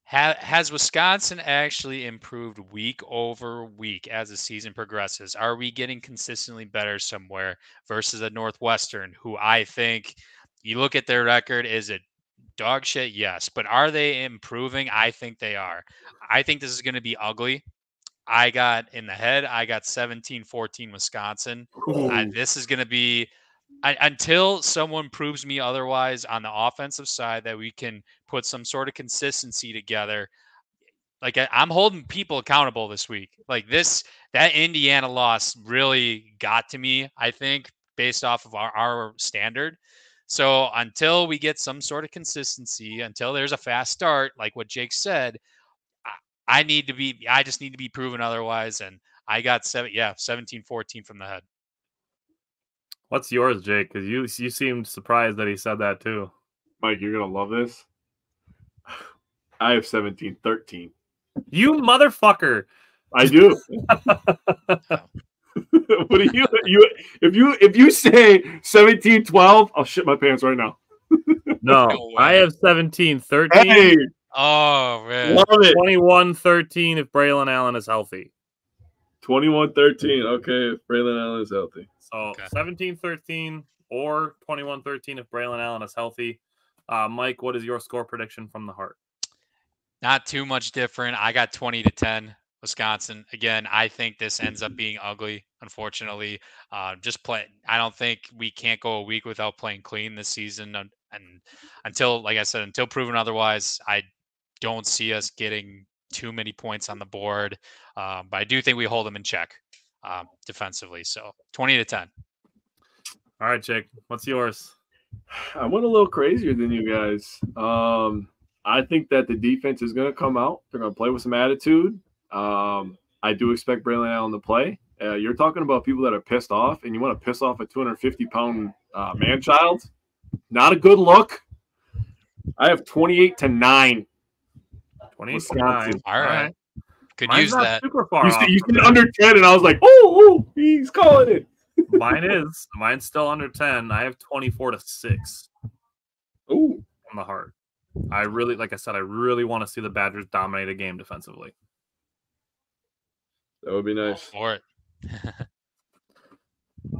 has Wisconsin actually improved week over week as the season progresses? Are we getting consistently better somewhere versus a Northwestern, who I think you look at their record, is it dog shit? Yes. But are they improving? I think they are. I think this is going to be ugly. I got 17-14 Wisconsin. This is going to be until someone proves me otherwise on the offensive side that we can put some sort of consistency together. Like I'm holding people accountable this week. Like that Indiana loss really got to me, I think, based off of our standard. So until we get some sort of consistency, until there's a fast start, like what Jake said, I just need to be proven otherwise. And I got 17-14 from the head. What's yours, Jake? Because you seemed surprised that he said that too. Mike, you're going to love this. I have 17-13. You motherfucker. I do. What do you if you say 17-12, I'll shit my pants right now. No, I have 17-13. Hey. Oh, man. Love it. 21-13 if Braylon Allen is healthy. 21-13. Okay, if Braylon Allen is healthy. So 17-13 or 21-13 if Braylon Allen is healthy. Mike, what is your score prediction from the heart? Not too much different. I got 20-10 Wisconsin. Again, I think this ends up being ugly, unfortunately. I don't think we can't go a week without playing clean this season. And until, like I said, until proven otherwise, I don't see us getting too many points on the board. But I do think we hold them in check defensively. So 20-10. All right, Jake, what's yours? I went a little crazier than you guys. I think that the defense is going to come out. They're going to play with some attitude. I do expect Braylon Allen to play. You're talking about people that are pissed off, and you want to piss off a 250-pound man-child? Not a good look. I have 28-9. 28-9. All right. Could Mine's use not that. super far You off. said under 10, and I was like, oh, he's calling it. Mine's still under 10. I have 24-6. Ooh. On the heart. I really want to see the Badgers dominate a game defensively. That would be nice. For it.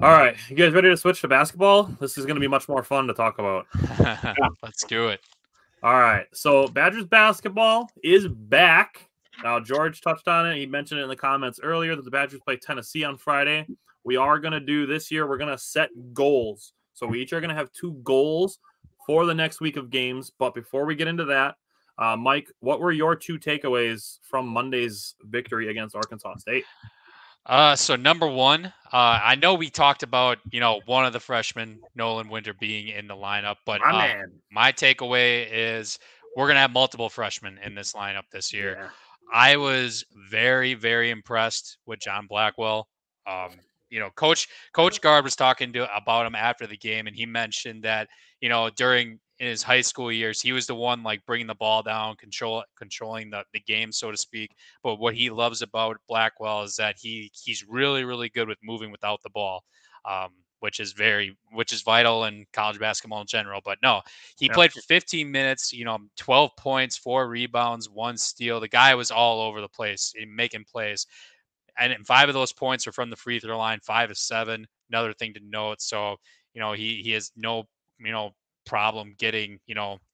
All right. You guys ready to switch to basketball? This is going to be much more fun to talk about. Let's do it. All right. So Badgers basketball is back. Now, George touched on it. He mentioned it in the comments earlier that the Badgers play Tennessee on Friday. We are going to do this year, we're going to set goals. So we each are going to have 2 goals for the next week of games. But before we get into that, Mike, what were your 2 takeaways from Monday's victory against Arkansas State? So number one, I know we talked about, one of the freshmen, Nolan Winter, being in the lineup, but my takeaway is we're going to have multiple freshmen in this lineup this year. Yeah. I was very, very impressed with John Blackwell. Coach Gard was talking about him after the game, and he mentioned that, during in his high school years, he was the one like bringing the ball down, controlling the game, so to speak. But what he loves about Blackwell is that he's really, really good with moving without the ball, which is vital in college basketball in general. But no, he played for 15 minutes, 12 points, 4 rebounds, 1 steal. The guy was all over the place making plays. And 5 of those points are from the free throw line, 5 of 7. Another thing to note. So, he has no, problem getting,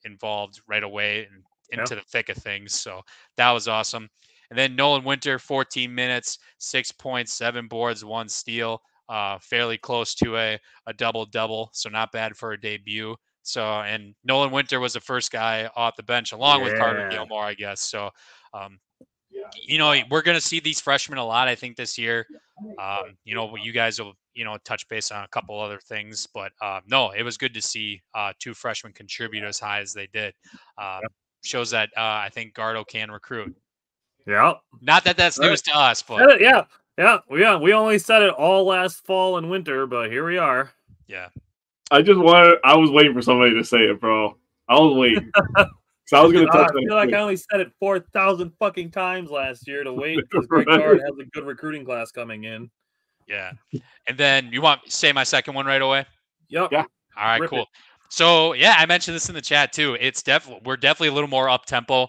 involved right away and into the thick of things. So that was awesome. And then Nolan Winter, 14 minutes, 6 points, 7 boards, 1 steal, fairly close to a double-double. So not bad for a debut. So, and Nolan Winter was the first guy off the bench along with Carter Gilmore, I guess. So, we're going to see these freshmen a lot, I think, this year. You guys will, touch base on a couple other things, but no, it was good to see 2 freshmen contribute as high as they did. Shows that I think Gardo can recruit. Yeah. Not that that's news to us, but we only said it all last fall and winter, but here we are. Yeah. I was waiting for somebody to say it, bro. I was waiting. So I was going to touch I on feel like I only said it 4,000 fucking times last year to wait because Greg Right. Card has a good recruiting class coming in. Yeah. And then you want to say my second one right away? Yep. Yeah. All right, Rip cool. it. So yeah, I mentioned this in the chat too. We're definitely a little more up tempo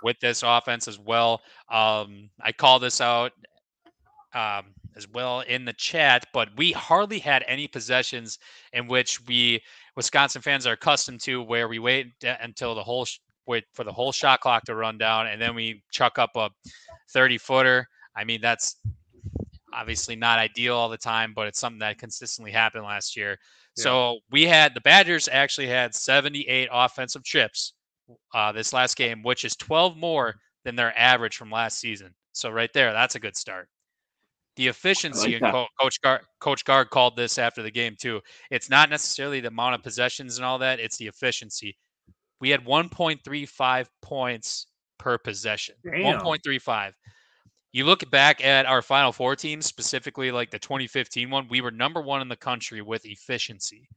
with this offense as well. I call this out as well in the chat, but we hardly had any possessions in which Wisconsin fans are accustomed to, where we wait until wait for the whole shot clock to run down, and then we chuck up a 30-footer. I mean, that's obviously not ideal all the time, but it's something that consistently happened last year. Yeah. So the Badgers actually had 78 offensive trips this last game, which is 12 more than their average from last season. So right there, that's a good start. The efficiency, and Coach Gard called this after the game too. It's not necessarily the amount of possessions and all that; it's the efficiency. We had 1.35 points per possession. Damn. 1.35. You look back at our Final Four teams, specifically like the 2015 one, we were number one in the country with efficiency.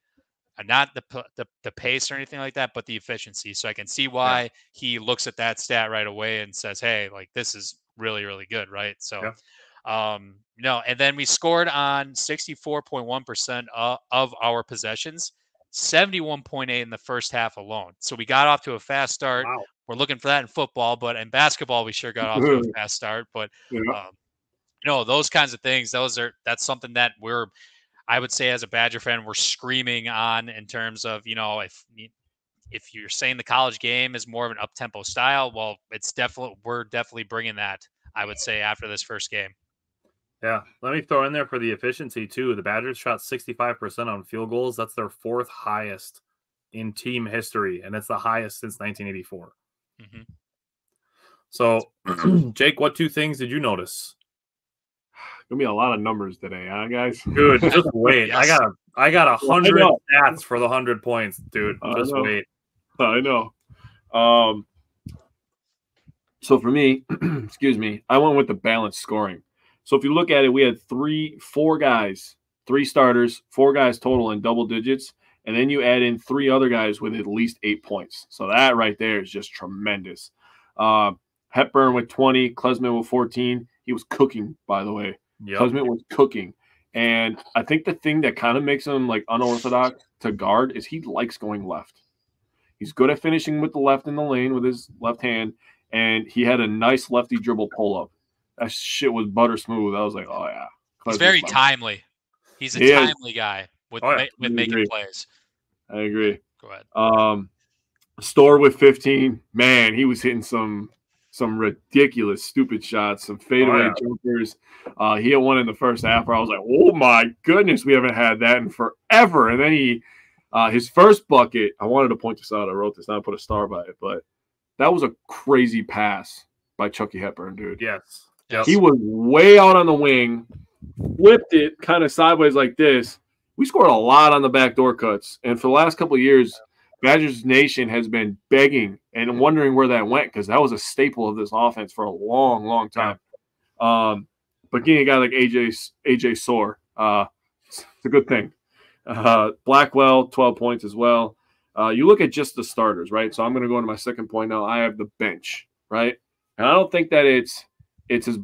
Not the pace or anything like that, but the efficiency. So I can see why he looks at that stat right away and says, hey, like this is really, really good, right? So and then we scored on 64.1% of our possessions, 71.8 in the first half alone. So we got off to a fast start. Wow. We're looking for that in football, but in basketball, we sure got off to a fast start. But those kinds of things, that's something that I would say as a Badger fan, we're screaming on in terms of, if you're saying the college game is more of an up-tempo style, well, we're definitely bringing that, I would say, after this first game. Yeah, let me throw in there for the efficiency too. The Badgers shot 65% on field goals. That's their fourth highest in team history, and it's the highest since 1984. Mm-hmm. So, Jake, what two things did you notice? Gonna be a lot of numbers today, huh, guys? Dude, just wait. Yes. I got 100 stats for the 100 points, dude. Just wait. I know. So for me, excuse me, I went with the balanced scoring. So if you look at it, we had three starters, 4 guys total in double digits, and then you add in 3 other guys with at least 8 points. So that right there is just tremendous. Hepburn with 20, Klesman with 14. He was cooking, by the way. Yep. Klesman was cooking. And I think the thing that kind of makes him like unorthodox to guard is he likes going left. He's good at finishing with the left in the lane with his left hand, and he had a nice lefty dribble pull-up. That shit was butter smooth. I was like, oh, yeah. He's very timely. He's a timely guy with making plays. I agree. Go ahead. Store with 15. Man, he was hitting some ridiculous, stupid shots, some fadeaway jumpers. He had one in the first half where I was like, oh, my goodness, we haven't had that in forever. And then his first bucket, I wanted to point this out. I wrote this, not put a star by it, but that was a crazy pass by Chucky Hepburn, dude. Yes. He was way out on the wing, flipped it kind of sideways like this. We scored a lot on the backdoor cuts. And for the last couple of years, Badgers Nation has been begging and wondering where that went because that was a staple of this offense for a long, long time. But getting a guy like AJ Soar, it's a good thing. Blackwell, 12 points as well. You look at just the starters, right? So I'm going to go into my second point now. I have the bench, right? And I don't think that it's as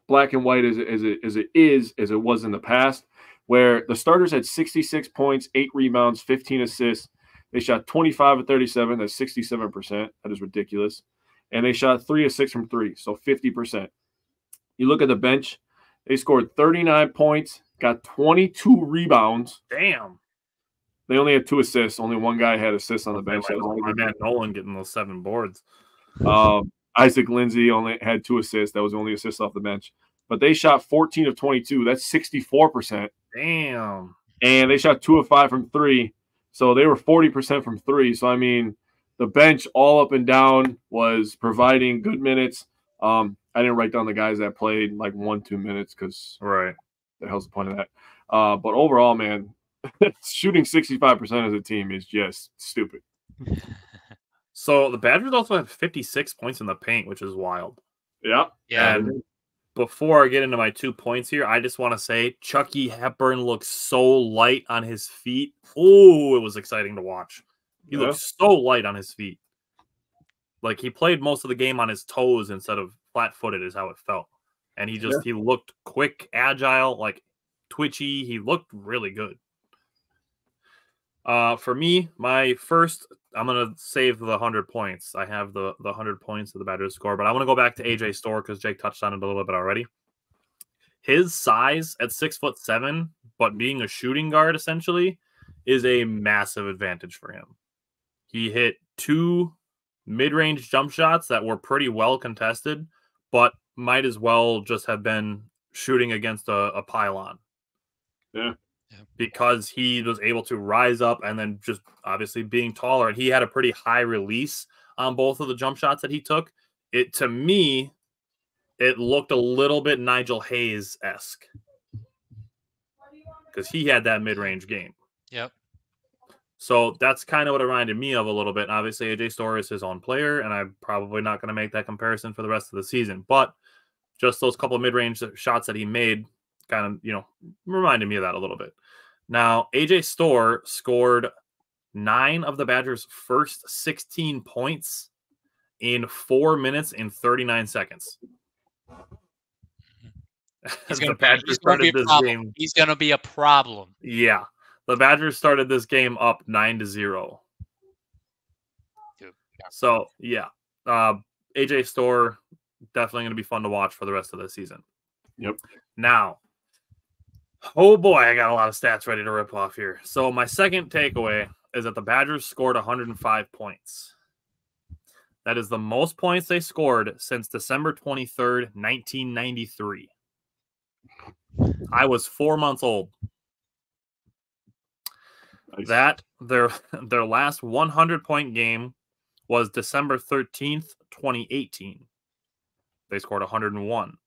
black and white as it was in the past, where the starters had 66 points, 8 rebounds, 15 assists. They shot 25 of 37. That's 67%. That is ridiculous. And they shot 3 of 6 from 3, so 50%. You look at the bench, they scored 39 points, got 22 rebounds. Damn. They only had 2 assists. Only one guy had assists on the bench. My man Nolan getting those 7 boards. Isaac Lindsay only had 2 assists. That was the only assist off the bench. But they shot 14 of 22. That's 64%. Damn. And they shot 2 of 5 from 3. So they were 40% from 3. So, I mean, the bench all up and down was providing good minutes. I didn't write down the guys that played like 1-2 minutes because the hell's the point of that? But overall, man, shooting 65% as a team is just stupid. So the Badgers also have 56 points in the paint, which is wild. Yeah. And before I get into my 2 points here, I just want to say Chucky Hepburn looks so light on his feet. Oh, it was exciting to watch. He looked so light on his feet. Like he played most of the game on his toes instead of flat-footed is how it felt. And he looked quick, agile, like twitchy. He looked really good. For me, my first, I'm going to save the 100 points. I have the 100 points of the Badgers score, but I want to go back to AJ Storr because Jake touched on it a little bit already. His size at 6'7", but being a shooting guard essentially is a massive advantage for him. He hit 2 mid-range jump shots that were pretty well contested, but might as well just have been shooting against a pylon. Yeah. Because he was able to rise up and then just obviously being taller. And he had a pretty high release on both of the jump shots that he took. To me, it looked a little bit Nigel Hayes-esque. Because he had that mid-range game. Yep. So that's kind of what it reminded me of a little bit. And obviously, AJ Storr is his own player, and I'm probably not going to make that comparison for the rest of the season. But just those couple of mid-range shots that he made kind of, reminded me of that a little bit. Now, AJ Storr scored 9 of the Badgers' first 16 points in 4 minutes and 39 seconds. He's going to be a problem. Yeah. The Badgers started this game up 9-0. So, yeah. AJ Storr, definitely going to be fun to watch for the rest of the season. Yep. Now, oh boy, I got a lot of stats ready to rip off here. So my second takeaway is that the Badgers scored 105 points. That is the most points they scored since December 23rd, 1993. I was 4 months old. Nice. That their last 100-point game was December 13th, 2018. They scored 101.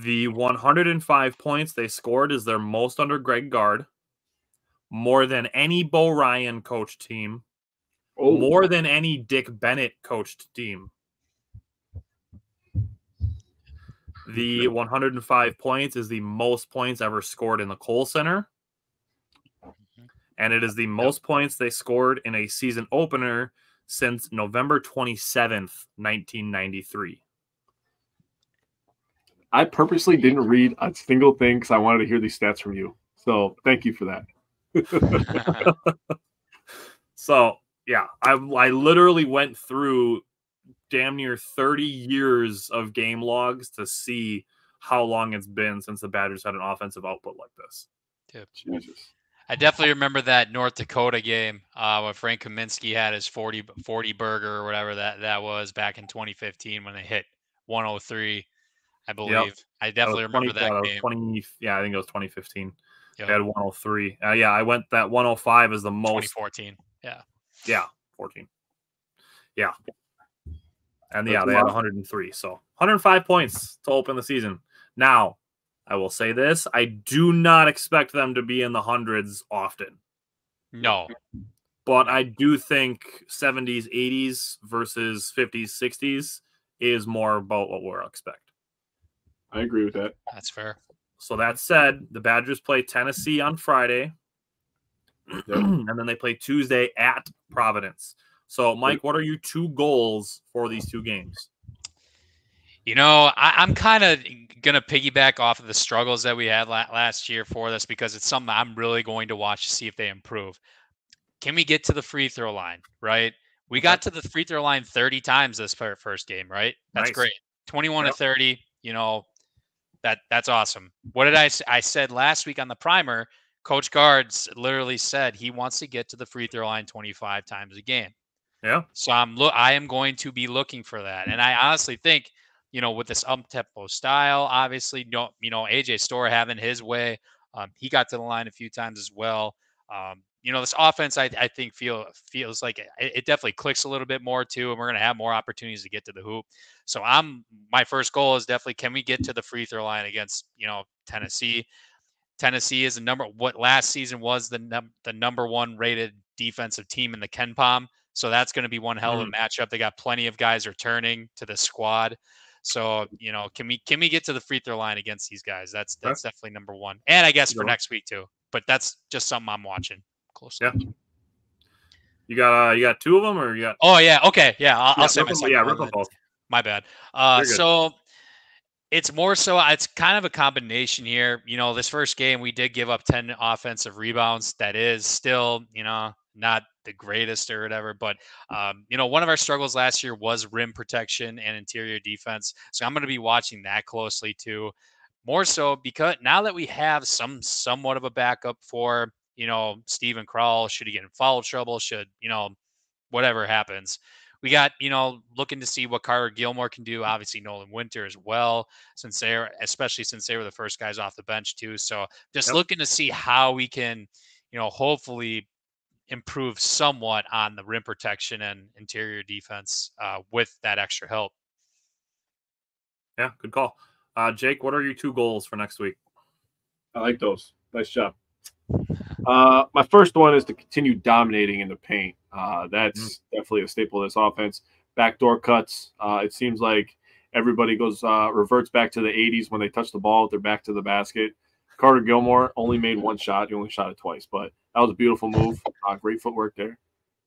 The 105 points they scored is their most under Greg Gard, more than any Bo Ryan coached team, more than any Dick Bennett coached team. The 105 points is the most points ever scored in the Kohl Center, and it is the most points they scored in a season opener since November 27th, 1993. I purposely didn't read a single thing because I wanted to hear these stats from you. So thank you for that. So, yeah, I literally went through damn near 30 years of game logs to see how long it's been since the Badgers had an offensive output like this. Yep. Jesus. I definitely remember that North Dakota game when Frank Kaminsky had his 40 burger or whatever that was back in 2015 when they hit 103. I believe. Yep. I definitely remember that game. I think it was 2015. Yep. They had 103. I went that 105 is the most. 2014. Yeah. Yeah, 14. Yeah. And they had 103. So 105 points to open the season. Now, I will say this. I do not expect them to be in the hundreds often. No. But I do think 70s, 80s versus 50s, 60s is more about what we'll expect. I agree with that. That's fair. So that said, the Badgers play Tennessee on Friday, and then they play Tuesday at Providence. So, Mike, what are your 2 goals for these 2 games? I'm kind of going to piggyback off of the struggles that we had last year for this because it's something I'm really going to watch to see if they improve. Can we get to the free throw line, right? We got to the free throw line 30 times this first game, right? That's nice. Great. 21 to 30, that's awesome. What did I said last week on the primer? Coach Guards literally said he wants to get to the free throw line 25 times a game. Yeah. So I am going to be looking for that. And I honestly think, with this up-tempo style, obviously, AJ Storr having his way. He got to the line a few times as well. This offense, I think feels like it definitely clicks a little bit more too, and we're going to have more opportunities to get to the hoop. So my first goal is definitely, can we get to the free throw line against, Tennessee? Tennessee is what last season was the number 1 rated defensive team in the KenPom. So that's going to be one hell of a matchup. They got plenty of guys returning to the squad. So, can we get to the free throw line against these guys? That's definitely number 1. And I guess for next week too. But that's just something I'm watching closely. Yeah. You got two of them, or you got? Oh yeah, okay, yeah. I'll say rip my them, second rip one. them both. My bad. You're good. So it's more so it's kind of a combination here. This first game we did give up 10 offensive rebounds. That is still, not the greatest or whatever, but one of our struggles last year was rim protection and interior defense. So I'm going to be watching that closely too. More so because now that we have somewhat of a backup for, Steven Krall, should he get in foul trouble, should, whatever happens. We got, looking to see what Carter Gilmore can do. Obviously, Nolan Winter as well, especially since they were the first guys off the bench too. So just looking to see how we can, hopefully improve somewhat on the rim protection and interior defense with that extra help. Yeah, good call. Jake, what are your 2 goals for next week? I like those. Nice job. My first one is to continue dominating in the paint. That's definitely a staple of this offense. Backdoor cuts. It seems like everybody reverts back to the 80s when they touch the ball with their back to the basket. Carter Gilmore only made one shot. He only shot it twice, but that was a beautiful move. Great footwork there.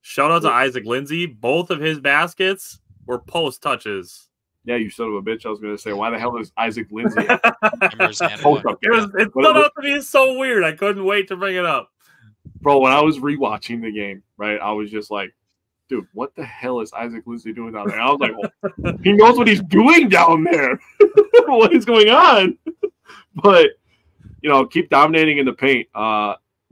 Shout out to Isaac Lindsay. Both of his baskets were post touches. Yeah, you son of a bitch. I was going to say, why the hell is Isaac Lindsay? It stood out to me so weird. I couldn't wait to bring it up. Bro, when I was rewatching the game, right, I was just like, dude, what the hell is Isaac Lindsay doing down there? I was like, well, he knows what he's doing down there. What is going on? But, keep dominating in the paint.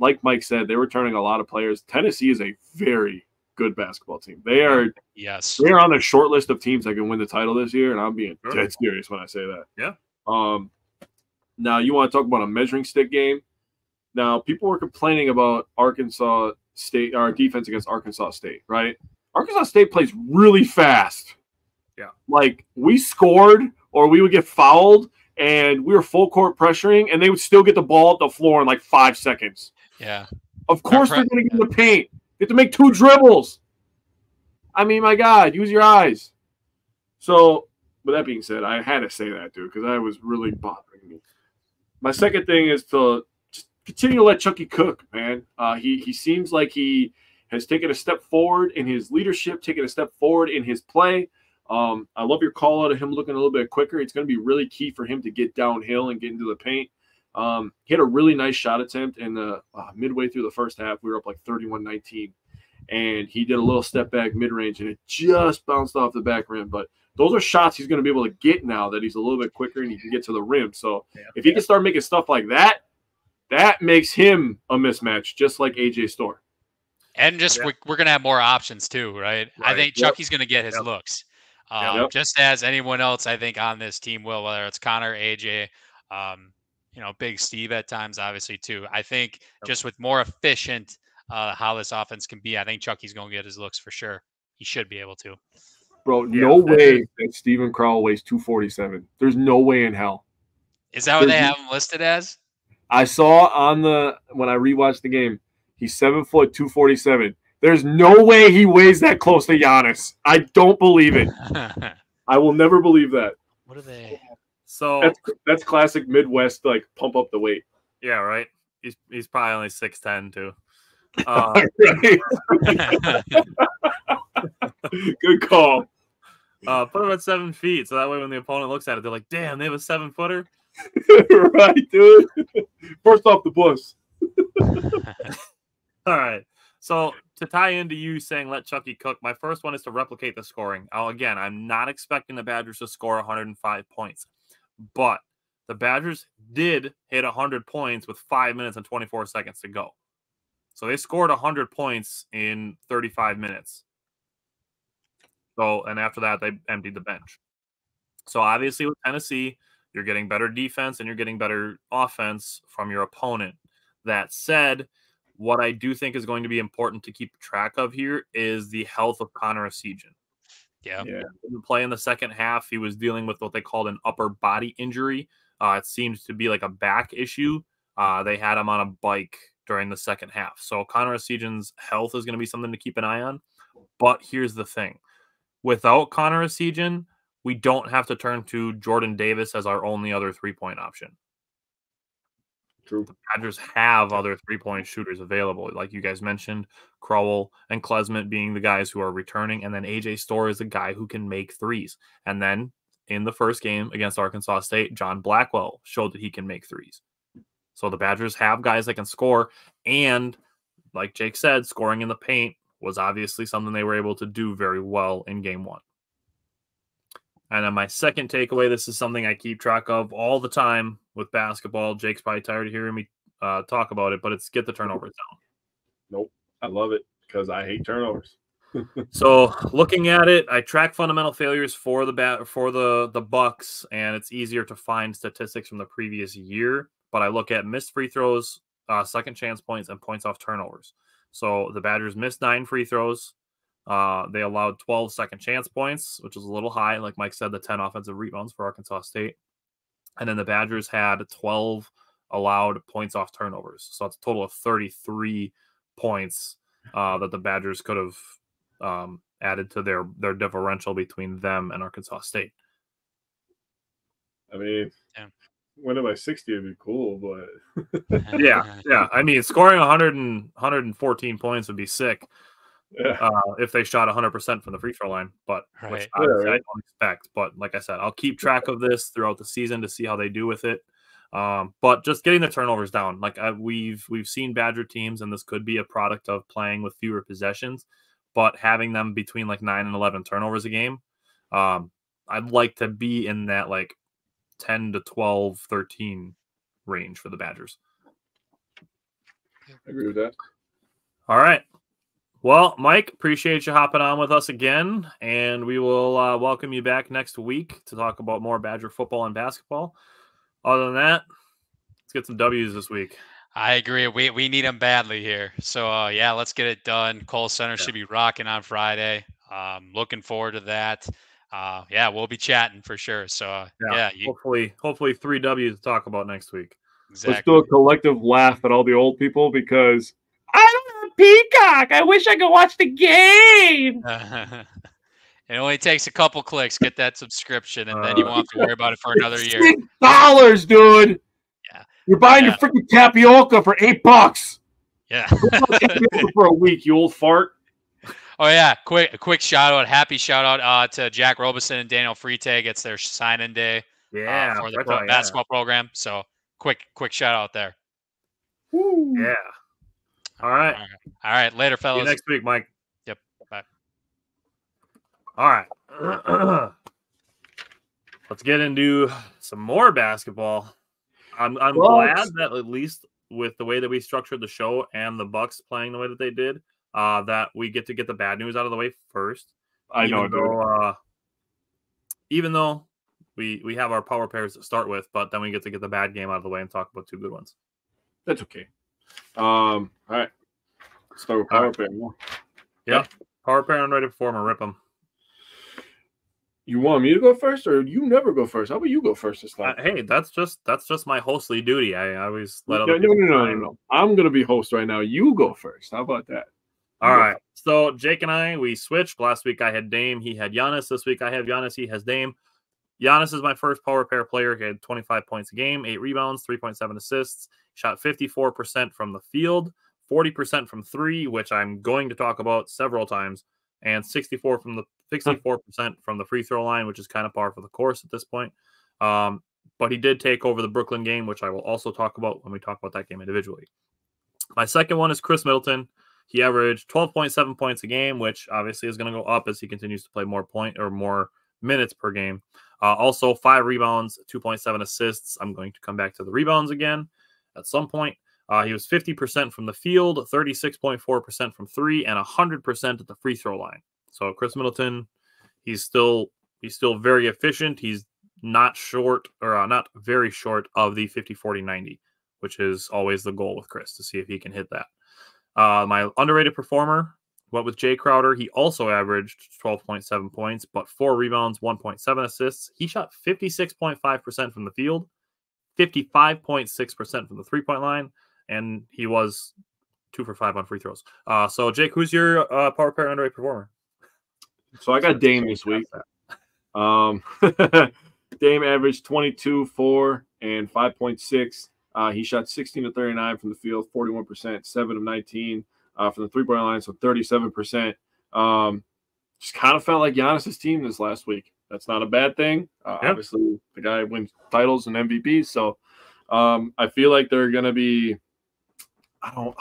Like Mike said, they were turning a lot of players. Tennessee is a very good basketball team. They are on the short list of teams that can win the title this year, and I'm being dead serious when I say that. Yeah. Now, you want to talk about a measuring stick game? Now, people were complaining about Arkansas State, our defense against Arkansas State, right? Arkansas State plays really fast. Yeah. Like, we scored or we would get fouled, and we were full court pressuring, and they would still get the ball at the floor in like 5 seconds. Yeah. Of course they're going to get in the paint. You have to make 2 dribbles. I mean, my God, use your eyes. So, with that being said, I had to say that, dude, because that was really bothering me. My second thing is to just continue to let Chucky cook, man. He seems like he has taken a step forward in his leadership, taken a step forward in his play. I love your call out of him looking a little bit quicker. It's going to be really key for him to get downhill and get into the paint. He had a really nice shot attempt in the midway through the first half. We were up like 31-19, and he did a little step back mid-range, and it just bounced off the back rim. But those are shots he's going to be able to get now that he's a little bit quicker and he can get to the rim. So if he can start making stuff like that, that makes him a mismatch, just like AJ Storr. And we're going to have more options too, right? I think Chucky's going to get his looks. Just as anyone else, I think, on this team will, whether it's Connor, AJ, Big Steve at times, obviously, too. I think just with more efficient how this offense can be, I think Chucky's going to get his looks for sure. He should be able to. Bro, no way that Steven Krall weighs 247. There's no way in hell. Is that what they have him listed as? I saw when I rewatched the game, he's 7 foot 247. There's no way he weighs that close to Giannis. I don't believe it. I will never believe that. What are they? So that's classic Midwest, like pump up the weight. Yeah, right. He's probably only 6'10" too. Good call. Put him at 7 feet, so that way when the opponent looks at it, they're like, "Damn, they have a 7-footer." Right, dude. First off the bus. All right. So to tie into you saying let Chucky cook, my first one is to replicate the scoring. Again, I'm not expecting the Badgers to score 105 points, but the Badgers did hit 100 points with 5 minutes and 24 seconds to go. So they scored 100 points in 35 minutes. So, and after that, they emptied the bench. So obviously with Tennessee, you're getting better defense and you're getting better offense from your opponent. That said, what I do think is going to be important to keep track of here is the health of Connor Essegian. Yeah. He didn't play in the second half. He was dealing with what they called an upper body injury. It seems to be like a back issue. They had him on a bike during the second half. So Connor Essegian's health is going to be something to keep an eye on. But here's the thing. Without Connor Essegian, we don't have to turn to Jordan Davis as our only other 3-point option. True. The Badgers have other three-point shooters available, like you guys mentioned, Crowell and Klesmit being the guys who are returning, and then AJ Storr is the guy who can make threes. And then in the first game against Arkansas State, John Blackwell showed that he can make threes. So the Badgers have guys that can score, and like Jake said, scoring in the paint was obviously something they were able to do very well in game one. And then my second takeaway, this is something I keep track of all the time with basketball. Jake's probably tired of hearing me talk about it, but it's get the turnovers down. Nope. I love it because I hate turnovers. So looking at it, I track fundamental failures for the Bucks, and it's easier to find statistics from the previous year. But I look at missed free throws, second chance points, and points off turnovers. So the Badgers missed 9 free throws. They allowed 12 second chance points, which is a little high. Like Mike said, the 10 offensive rebounds for Arkansas State. And then the Badgers had 12 allowed points off turnovers. So it's a total of 33 points that the Badgers could have added to their differential between them and Arkansas State. I mean, winning by 60 would be cool, but yeah. I mean, scoring 114 points would be sick. Yeah. If they shot 100% from the free throw line, but which I don't expect. But like I said, I'll keep track of this throughout the season to see how they do with it. But just getting the turnovers down, like we've seen Badger teams, and this could be a product of playing with fewer possessions, but having them between like 9 and 11 turnovers a game, I'd like to be in that like 10 to 12, 13 range for the Badgers. I agree with that. All right. Well, Mike, appreciate you hopping on with us again, and we will welcome you back next week to talk about more Badger football and basketball. Other than that, let's get some W's this week. I agree. We need them badly here. So, yeah, let's get it done. Cole Center should be rocking on Friday. Looking forward to that. Yeah, we'll be chatting for sure. So, hopefully 3 W's to talk about next week. Exactly. Let's do a collective laugh at all the old people because I don't have Peacock. I wish I could watch the game. It only takes a couple clicks. Get that subscription, and then you won't have to worry about it for another year. $6, dude. Yeah. You're buying your freaking tapioca for $8. Yeah. For a week, you old fart. Oh yeah, a quick shout out, happy shout out to Jack Robeson and Daniel Freitag. It's their sign-in day for the basketball program. So quick shout out there. Woo. Yeah. All right. Later, fellas. See you next week, Mike. Yep. Bye. All right. Let's get into some more basketball. I'm glad that at least with the way that we structured the show and the Bucks playing the way that they did, that we get to get the bad news out of the way first. Even though we have our power pairs to start with, but then we get to get the bad game out of the way and talk about 2 good ones. That's okay. All right. Let's start with power pair. Yeah. Power pair and ready performer. Rip them. You want me to go first, or you never go first? How about you go first this time? Hey, that's just my hostly duty. I always let other people. No. I'm gonna be host right now. You go first. How about that? All right. So Jake and we switched. Last week I had Dame. He had Giannis. This week I have Giannis. He has Dame. Giannis is my first power pair player. He had 25 points a game, 8 rebounds, 3.7 assists. Shot 54% from the field, 40% from 3, which I'm going to talk about several times, and 64% from the free throw line, which is kind of par for the course at this point. But he did take over the Brooklyn game, which I will also talk about when we talk about that game individually. My second one is Chris Middleton. He averaged 12.7 points a game, which obviously is going to go up as he continues to play more minutes per game. Also 5 rebounds, 2.7 assists. I'm going to come back to the rebounds again at some point. He was 50% from the field, 36.4% from 3, and 100% at the free throw line. So Chris Middleton, he's still very efficient. He's not very short of the 50-40-90, which is always the goal with Chris, to see if he can hit that. My underrated performer went with Jay Crowder. He also averaged 12.7 points, but 4 rebounds, 1.7 assists. He shot 56.5% from the field, 55.6% from the 3-point line, and he was 2 for 5 on free throws. So Jake, who's your power pair underrated performer? So I got Dame this week. Dame averaged 22, 4, and 5.6. He shot 16 of 39 from the field, 41%, 7 of 19 from the three-point line, so 37%. Just kind of felt like Giannis's team this last week. That's not a bad thing. Obviously, the guy wins titles and MVPs, so I feel like they're going to be – I don't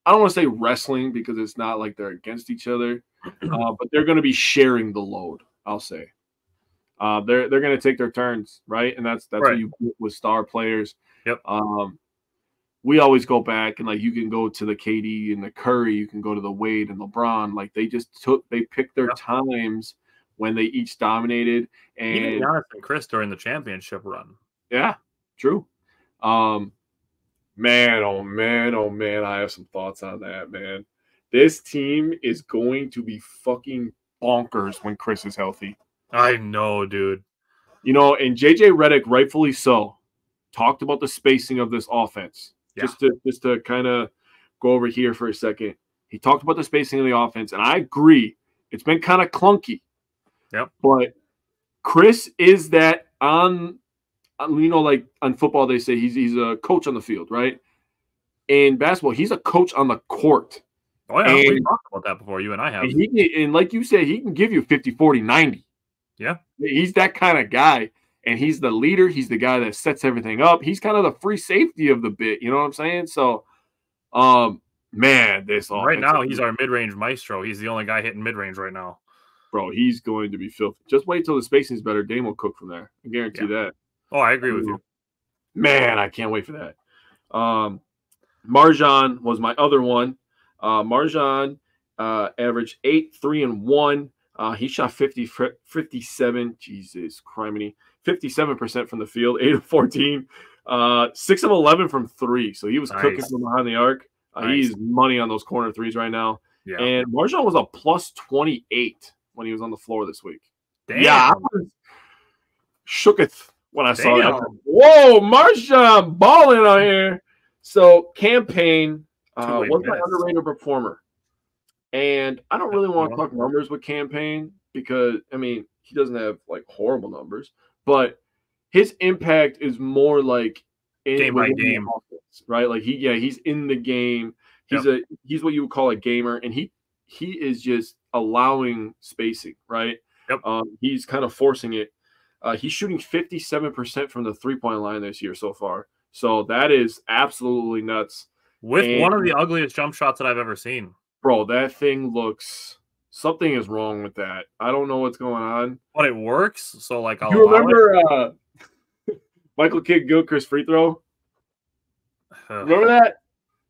want to say wrestling because it's not like they're against each other, but they're going to be sharing the load, I'll say. They're going to take their turns, right? And that's what you do with star players. Yep. We always go back and like you can go to the KD and the Curry, you can go to the Wade and LeBron. Like they picked their times when they each dominated. And even Giannis and Chris during the championship run. Yeah, true. Man, oh man, I have some thoughts on that, man. This team is going to be fucking bonkers when Chris is healthy. I know, dude. You know, and JJ Redick, rightfully so, talked about the spacing of this offense. Yeah. Just to kind of go over here for a second. He talked about the spacing of the offense, and I agree. It's been kind of clunky. Yep. But Chris is that on, you know, like on football they say he's a coach on the field, right? In basketball, he's a coach on the court. Oh, yeah, we talked about that before, you and I have. And like you said, he can give you 50, 40, 90. Yeah. He's that kind of guy. And he's the leader. He's the guy that sets everything up. He's kind of the free safety of the bit. You know what I'm saying? So, man, this all right now he's our mid-range maestro. He's the only guy hitting mid-range right now. Bro, he's going to be filthy. Just wait till the spacing's better. Dame will cook from there. I guarantee that. Oh, I agree with you. Man, I can't wait for that. Marjan was my other one. Marjan averaged 8, 3, and 1. He shot 57. Jesus criminy. 57% from the field, 8 of 14, 6 of 11 from 3. So he was cooking from behind the arc. He's money on those corner threes right now. Yeah. And Marjan was a plus 28 when he was on the floor this week. Damn. Yeah, I was shooketh when I saw that. Whoa, Marjan balling out here. So Campaign was my underrated performer. And I don't really want to talk numbers with Campaign because, I mean, he doesn't have, like, horrible numbers. But his impact is more like game by game, offense, right? Like he's in the game. He's what you would call a gamer, and he is just allowing spacing, right? Yep. He's kind of forcing it. He's shooting 57% from the 3-point line this year so far. So that is absolutely nuts. With one of the ugliest jump shots that I've ever seen. Bro, that thing looks – something is wrong with that. I don't know what's going on. But it works, so, like, I'll You remember Michael Kidd-Gilchrist free throw? Remember that?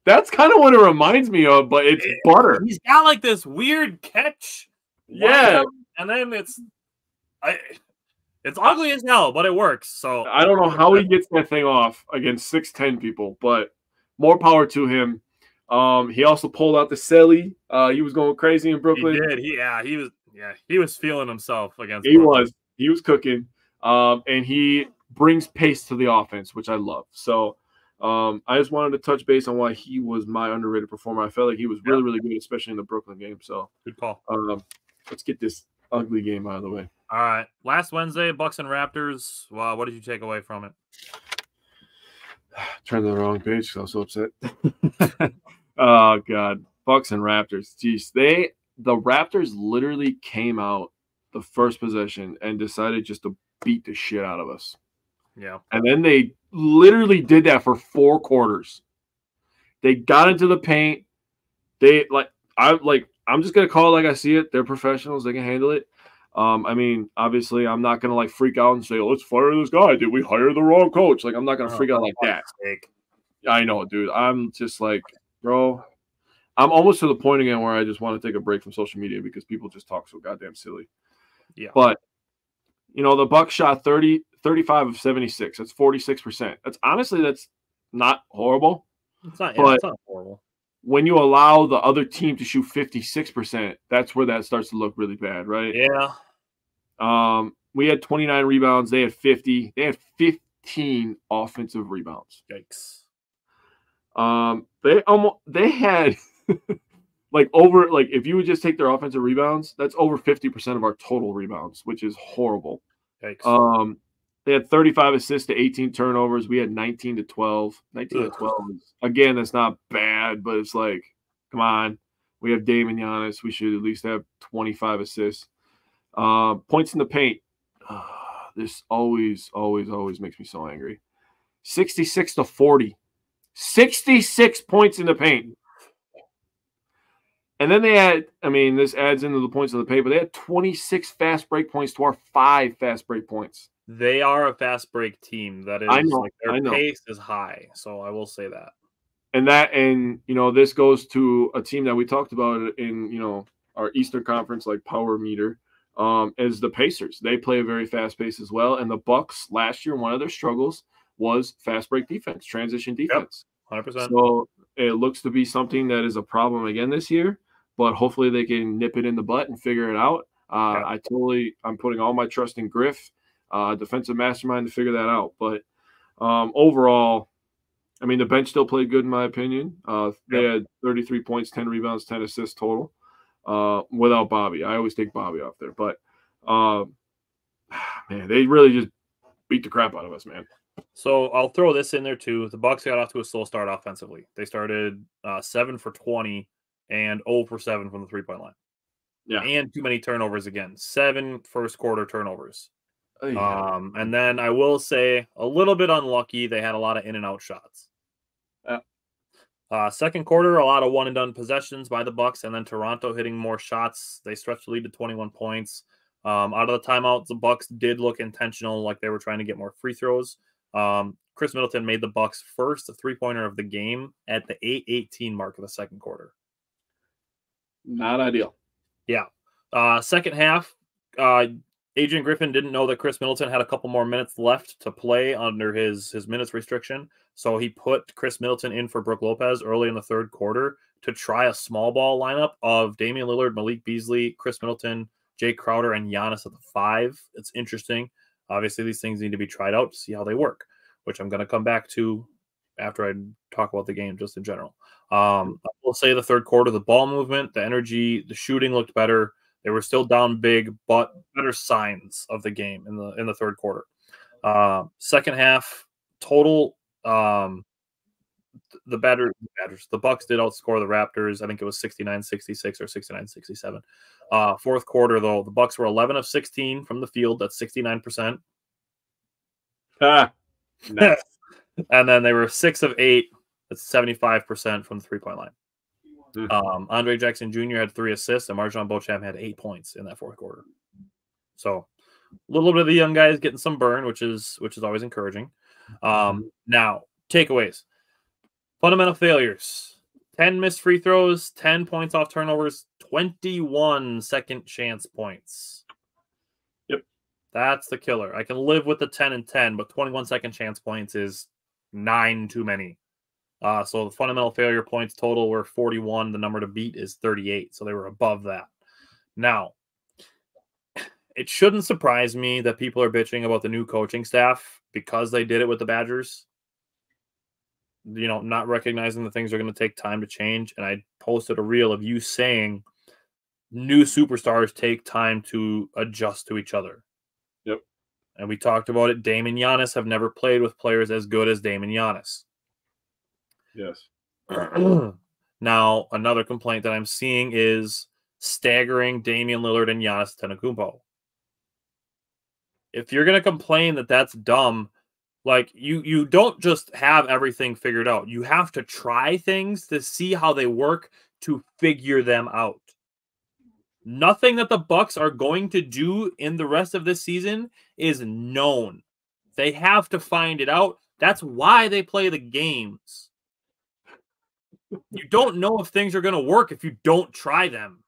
That's kind of what it reminds me of, but it's butter. He's got, like, this weird catch. Yeah. And then it's ugly as hell, but it works. So I don't know how he gets that thing off against 6'10" people, but more power to him. He also pulled out the celly. He was going crazy in Brooklyn. He did. He was feeling himself against Brooklyn. He was cooking. And he brings pace to the offense, which I love. So I just wanted to touch base on why he was my underrated performer. I felt like he was really, really good, especially in the Brooklyn game. So good call. Let's get this ugly game out of the way. All right. Last Wednesday, Bucks and Raptors. Wow, what did you take away from it? Turned to the wrong page because I was so upset. Oh, God. Bucks and Raptors. Jeez. The Raptors literally came out the first possession and decided just to beat the shit out of us. Yeah. And then they literally did that for 4 quarters. They got into the paint. I'm just going to call it like I see it. They're professionals. They can handle it. I mean, obviously, I'm not going to, freak out and say, let's fire this guy. Did we hire the wrong coach? I'm not going to freak out like that. I know, dude. I'm just bro, I'm almost to the point again where I just want to take a break from social media because people just talk so goddamn silly. Yeah. But, the Bucks shot 35 of 76. That's 46%. That's not horrible. It's not horrible. When you allow the other team to shoot 56%, that's where that starts to look really bad, right? Yeah. We had 29 rebounds. They had 50. They had 15 offensive rebounds. Yikes. They had if you would just take their offensive rebounds, that's over 50% of our total rebounds, which is horrible. Yikes. They had 35 assists to 18 turnovers. We had 19 to 12. 19 to 12 is, again, that's not bad, but it's like, come on. We have Damon Giannis. We should at least have 25 assists. Points in the paint. This always makes me so angry. 66 to 40. 66 points in the paint. And then they had, I mean, this adds into the points of the paint, but they had 26 fast break points to our 5 fast break points. They are a fast break team. That is, I know, like, their pace is high. So I will say that. And you know, this goes to a team that we talked about in, you know, our Eastern Conference, like power meter, is the Pacers. They play a very fast pace as well. And the Bucks last year, one of their struggles was fast break defense, transition defense. Yep, 100%. So it looks to be something that is a problem again this year, but hopefully they can nip it in the butt and figure it out. I'm putting all my trust in Griff, defensive mastermind, to figure that out. But overall, I mean, the bench still played good in my opinion. They had 33 points, 10 rebounds, 10 assists total without Bobby. I always take Bobby off there. But, man, they really just beat the crap out of us, man. So I'll throw this in there too. The Bucks got off to a slow start offensively. They started 7 for 20 and 0 for 7 from the three-point line. Yeah. And too many turnovers again. 7 first-quarter turnovers. Yeah. And then I will say a little bit unlucky. They had a lot of in-and-out shots. Second quarter, a lot of one-and-done possessions by the Bucks, and then Toronto hitting more shots. They stretched the lead to 21 points. Out of the timeouts, the Bucks did look intentional, like they were trying to get more free throws. Chris Middleton made the Bucks' first three-pointer of the game at the 8:18 mark of the second quarter. Not ideal. Yeah. Second half, Adrian Griffin didn't know that Chris Middleton had a couple more minutes left to play under his minutes restriction. So he put Chris Middleton in for Brook Lopez early in the third quarter to try a small ball lineup of Damian Lillard, Malik Beasley, Chris Middleton, Jay Crowder, and Giannis at the 5. It's interesting. Obviously, these things need to be tried out to see how they work, which I'm going to come back to after I talk about the game just in general. I will say the third quarter, the ball movement, the energy, the shooting looked better. They were still down big, but better signs of the game in the third quarter. Second half, total, the Bucks did outscore the Raptors. I think it was 69-66 or 69-67. Fourth quarter, though, the Bucks were 11 of 16 from the field. That's 69%. Nice. And then they were 6 of 8. That's 75% from the three-point line. Andre Jackson Jr. had 3 assists, and Marjon Beauchamp had 8 points in that fourth quarter. So a little bit of the young guys getting some burn, which is always encouraging. Now, takeaways. Fundamental failures. 10 missed free throws, 10 points off turnovers, 21 second chance points. Yep. That's the killer. I can live with the 10 and 10, but 21 second chance points is 9 too many. So the fundamental failure points total were 41. The number to beat is 38. So they were above that. Now, it shouldn't surprise me that people are bitching about the new coaching staff because they did it with the Badgers. You know, not recognizing that things are going to take time to change. And I posted a reel of you saying new superstars take time to adjust to each other. Yep. And we talked about it. Dame and Giannis have never played with players as good as Dame and Giannis. Yes. Now, another complaint that I'm seeing is staggering Damian Lillard and Giannis Antetokounmpo. If you're going to complain that that's dumb, like you don't just have everything figured out. You have to try things to see how they work to figure them out. Nothing that the Bucks are going to do in the rest of this season is known. They have to find it out. That's why they play the games. You don't know if things are going to work if you don't try them.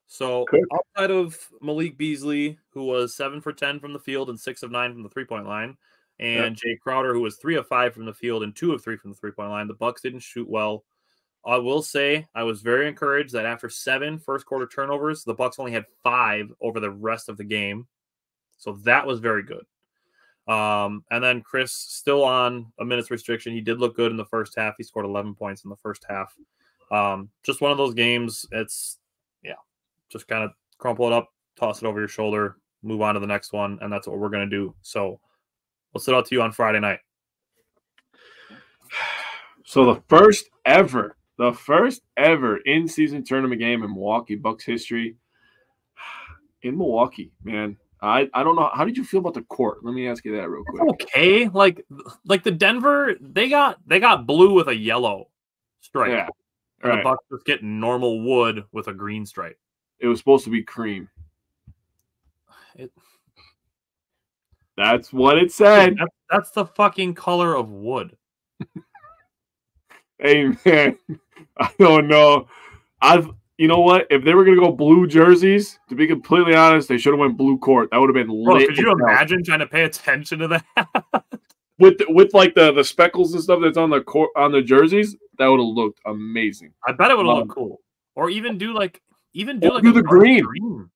So outside of Malik Beasley, who was 7 for 10 from the field and 6 of 9 from the three-point line, and Jay Crowder, who was 3 of 5 from the field and 2 of 3 from the three-point line, the Bucks didn't shoot well. I will say I was very encouraged that after 7 first-quarter turnovers, the Bucks only had 5 over the rest of the game. So that was very good. And then Chris still on a minutes restriction. He did look good in the first half. He scored 11 points in the first half. Just one of those games. It's, just kind of crumple it up, toss it over your shoulder, move on to the next one, and that's what we're going to do. So we'll sit out to you on Friday night. So the first ever in-season tournament game in Milwaukee Bucks history in Milwaukee, man. I don't know. How did you feel about the court? Let me ask you that real quick. Okay. Like the Denver, they got blue with a yellow stripe. Yeah. And the Bucks just get normal wood with a green stripe. It was supposed to be cream. That's what it said. That's the fucking color of wood. Hey, man, I don't know. You know what? If they were going to go blue jerseys, to be completely honest, they should have went blue court. That would have been lit. Could you imagine trying to pay attention to that? with like the speckles and stuff that's on the court, on the jerseys, that would have looked amazing. I bet it would have looked cool. Or even do the green.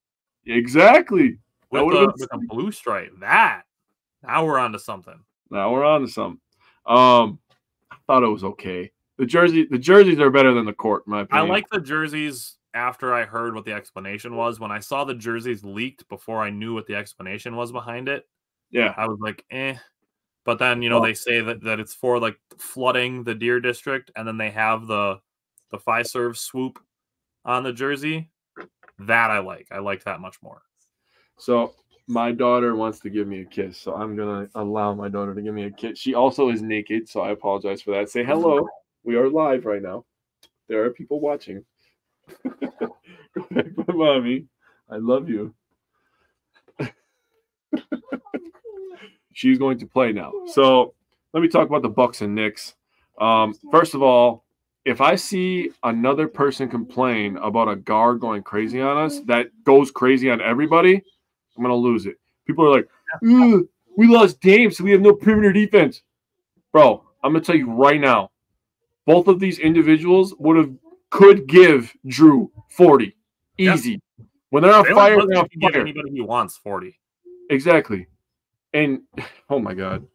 Exactly. With a blue stripe. Now we're on to something. I thought it was okay. The jerseys are better than the court, in my opinion. I like the jerseys after I heard what the explanation was. When I saw the jerseys leaked before I knew what the explanation was behind it, yeah, I was like, eh. But then, they say that it's for like flooding the Deer District, and then they have the Fiserv swoop on the jersey. That I like. I like that much more. So my daughter wants to give me a kiss, so I'm going to allow my daughter to give me a kiss. She also is naked, so I apologize for that. Say hello. We are live right now. There are people watching. Go ahead, mommy. I love you. She's going to play now. So let me talk about the Bucks and Knicks. First of all, if I see another person complain about a guard going crazy on us that goes crazy on everybody, I'm going to lose it. People are like, we lost Dame, so we have no perimeter defense. Bro, I'm going to tell you right now, both of these individuals could give Drew 40. Easy. Yep. When they're on fire, they're on fire. Anybody who wants 40. Exactly. And, oh, my God.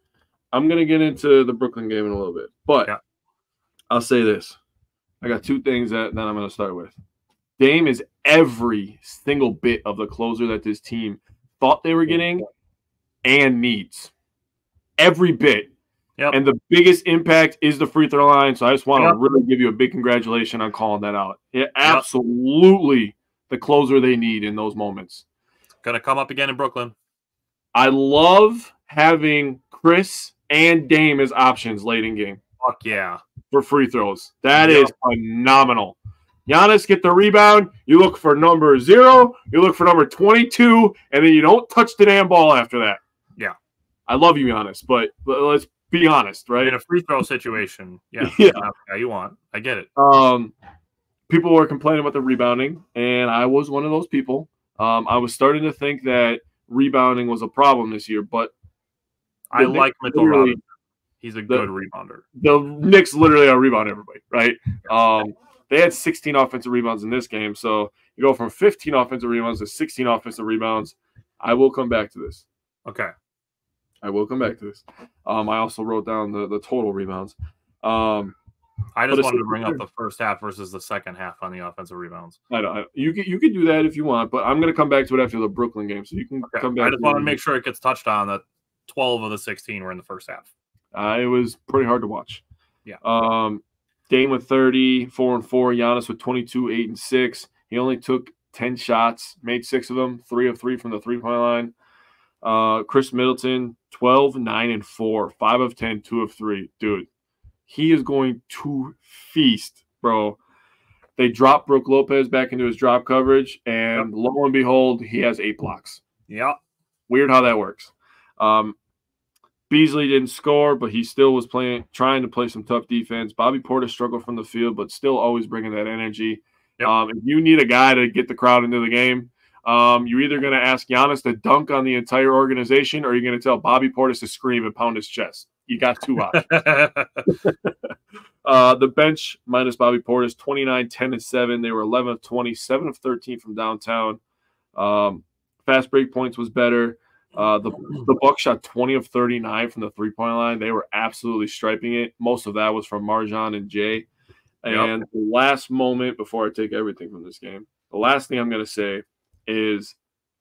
I'm going to get into the Brooklyn game in a little bit. But I'll say this. I got two things that I'm going to start with. Dame is every single bit of the closer that this team thought they were getting and needs. Every bit. Yep. And the biggest impact is the free throw line. So I just want to really give you a big congratulations on calling that out. Absolutely the closer they need in those moments. Going to come up again in Brooklyn. I love having Chris and Dame as options late in game. Fuck yeah. For free throws. That is phenomenal. Giannis, get the rebound. You look for number 0. You look for number 22. And then you don't touch the damn ball after that. Yeah. I love you, Giannis. But let's be honest, right? In a free throw situation. Yeah. You want. I get it. People were complaining about the rebounding. And I was one of those people. I was starting to think that rebounding was a problem this year. But I like Mitchell Robinson. He's a good rebounder. The Knicks literally out-rebound everybody, right? They had 16 offensive rebounds in this game. So you go from 15 offensive rebounds to 16 offensive rebounds. I will come back to this. Okay. I will come back to this. I also wrote down the total rebounds. I just wanted to bring up the first half versus the second half on the offensive rebounds. I know. You could do that if you want, but I'm going to come back to it after the Brooklyn game. So you can come back. I just want to make sure it gets touched on that 12 of the 16 were in the first half. It was pretty hard to watch. Yeah. Dame with 30, 4 and 4. Giannis with 22, 8 and 6. He only took 10 shots, made 6 of them, 3 of 3 from the three-point line. Chris Middleton, 12, 9 and 4, 5 of 10, 2 of 3. Dude, he is going to feast, bro. They dropped Brook Lopez back into his drop coverage, and lo and behold, he has 8 blocks. Yeah. Weird how that works. Beasley didn't score, but he still was trying to play some tough defense. Bobby Portis struggled from the field, but still always bringing that energy. Yep. If you need a guy to get the crowd into the game, you're either going to ask Giannis to dunk on the entire organization, or you're going to tell Bobby Portis to scream and pound his chest. You got 2 options. The bench minus Bobby Portis, 29, 10 and 7. They were 11 of 20, 7 of 13 from downtown. Fast break points was better. The Bucks shot 20 of 39 from the three-point line. They were absolutely striping it. Most of that was from Marjan and Jay. And the last moment before I take everything from this game, the last thing I'm going to say is